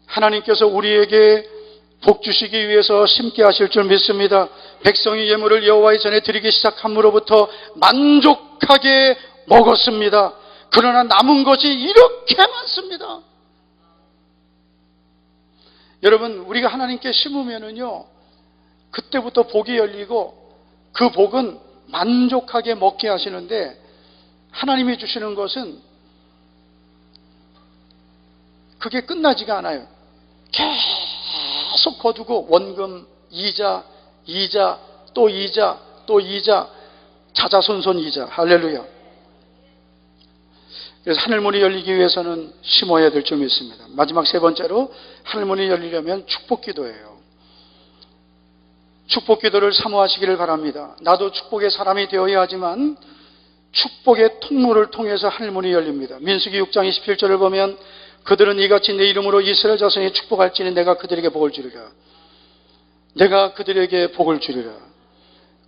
하나님께서 우리에게 복 주시기 위해서 심게 하실 줄 믿습니다. 백성이 예물을 여호와의 전에 드리기 시작함으로부터 만족하게 먹었습니다. 그러나 남은 것이 이렇게 많습니다. 여러분, 우리가 하나님께 심으면은요, 그때부터 복이 열리고 그 복은 만족하게 먹게 하시는데, 하나님이 주시는 것은 그게 끝나지가 않아요. 계속 거두고 원금, 이자, 또 이자, 또 이자, 자자손손 이자. 할렐루야. 그래서 하늘문이 열리기 위해서는 심어야 될 줄 믿습니다. 마지막 세 번째로, 하늘문이 열리려면 축복기도예요. 축복기도를 사모하시기를 바랍니다. 나도 축복의 사람이 되어야 하지만 축복의 통로를 통해서 하늘문이 열립니다. 민수기 6장 27절을 보면, 그들은 이같이 내 이름으로 이스라엘 자손이 축복할지니 내가 그들에게 복을 주리라. 내가 그들에게 복을 주리라.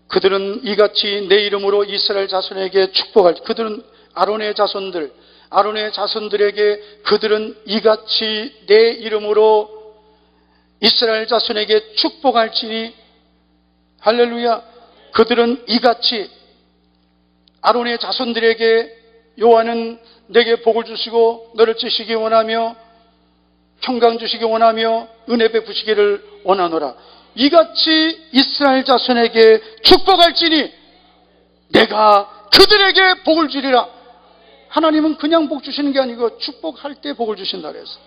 그들은 이같이 내 이름으로 이스라엘 자손에게 축복할지, 그들은 아론의 자손들에게 그들은 이같이 내 이름으로 이스라엘 자손에게 축복할지니, 할렐루야. 그들은 이같이 아론의 자손들에게, 여호와는 내게 복을 주시고 너를 지시기 원하며 평강 주시기 원하며 은혜 베푸시기를 원하노라. 이같이 이스라엘 자손에게 축복할지니 내가 그들에게 복을 주리라. 하나님은 그냥 복 주시는 게 아니고 축복할 때 복을 주신다 그래서.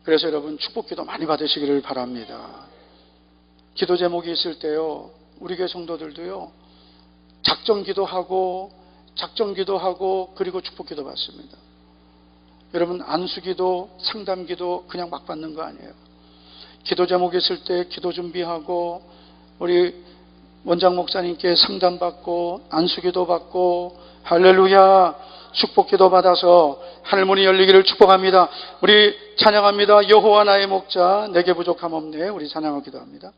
그래서 여러분, 축복기도 많이 받으시기를 바랍니다. 기도 제목이 있을 때요, 우리 교회 성도들도요, 작정기도하고 그리고 축복기도 받습니다. 여러분, 안수기도, 상담기도 그냥 막 받는 거 아니에요. 기도 제목이 있을 때 기도 준비하고, 우리 원장 목사님께 상담받고, 안수기도 받고, 할렐루야, 축복기도 받아서 하늘문이 열리기를 축복합니다. 우리 찬양합니다. 여호와 나의 목자, 내게 부족함 없네. 우리 찬양하기도 합니다.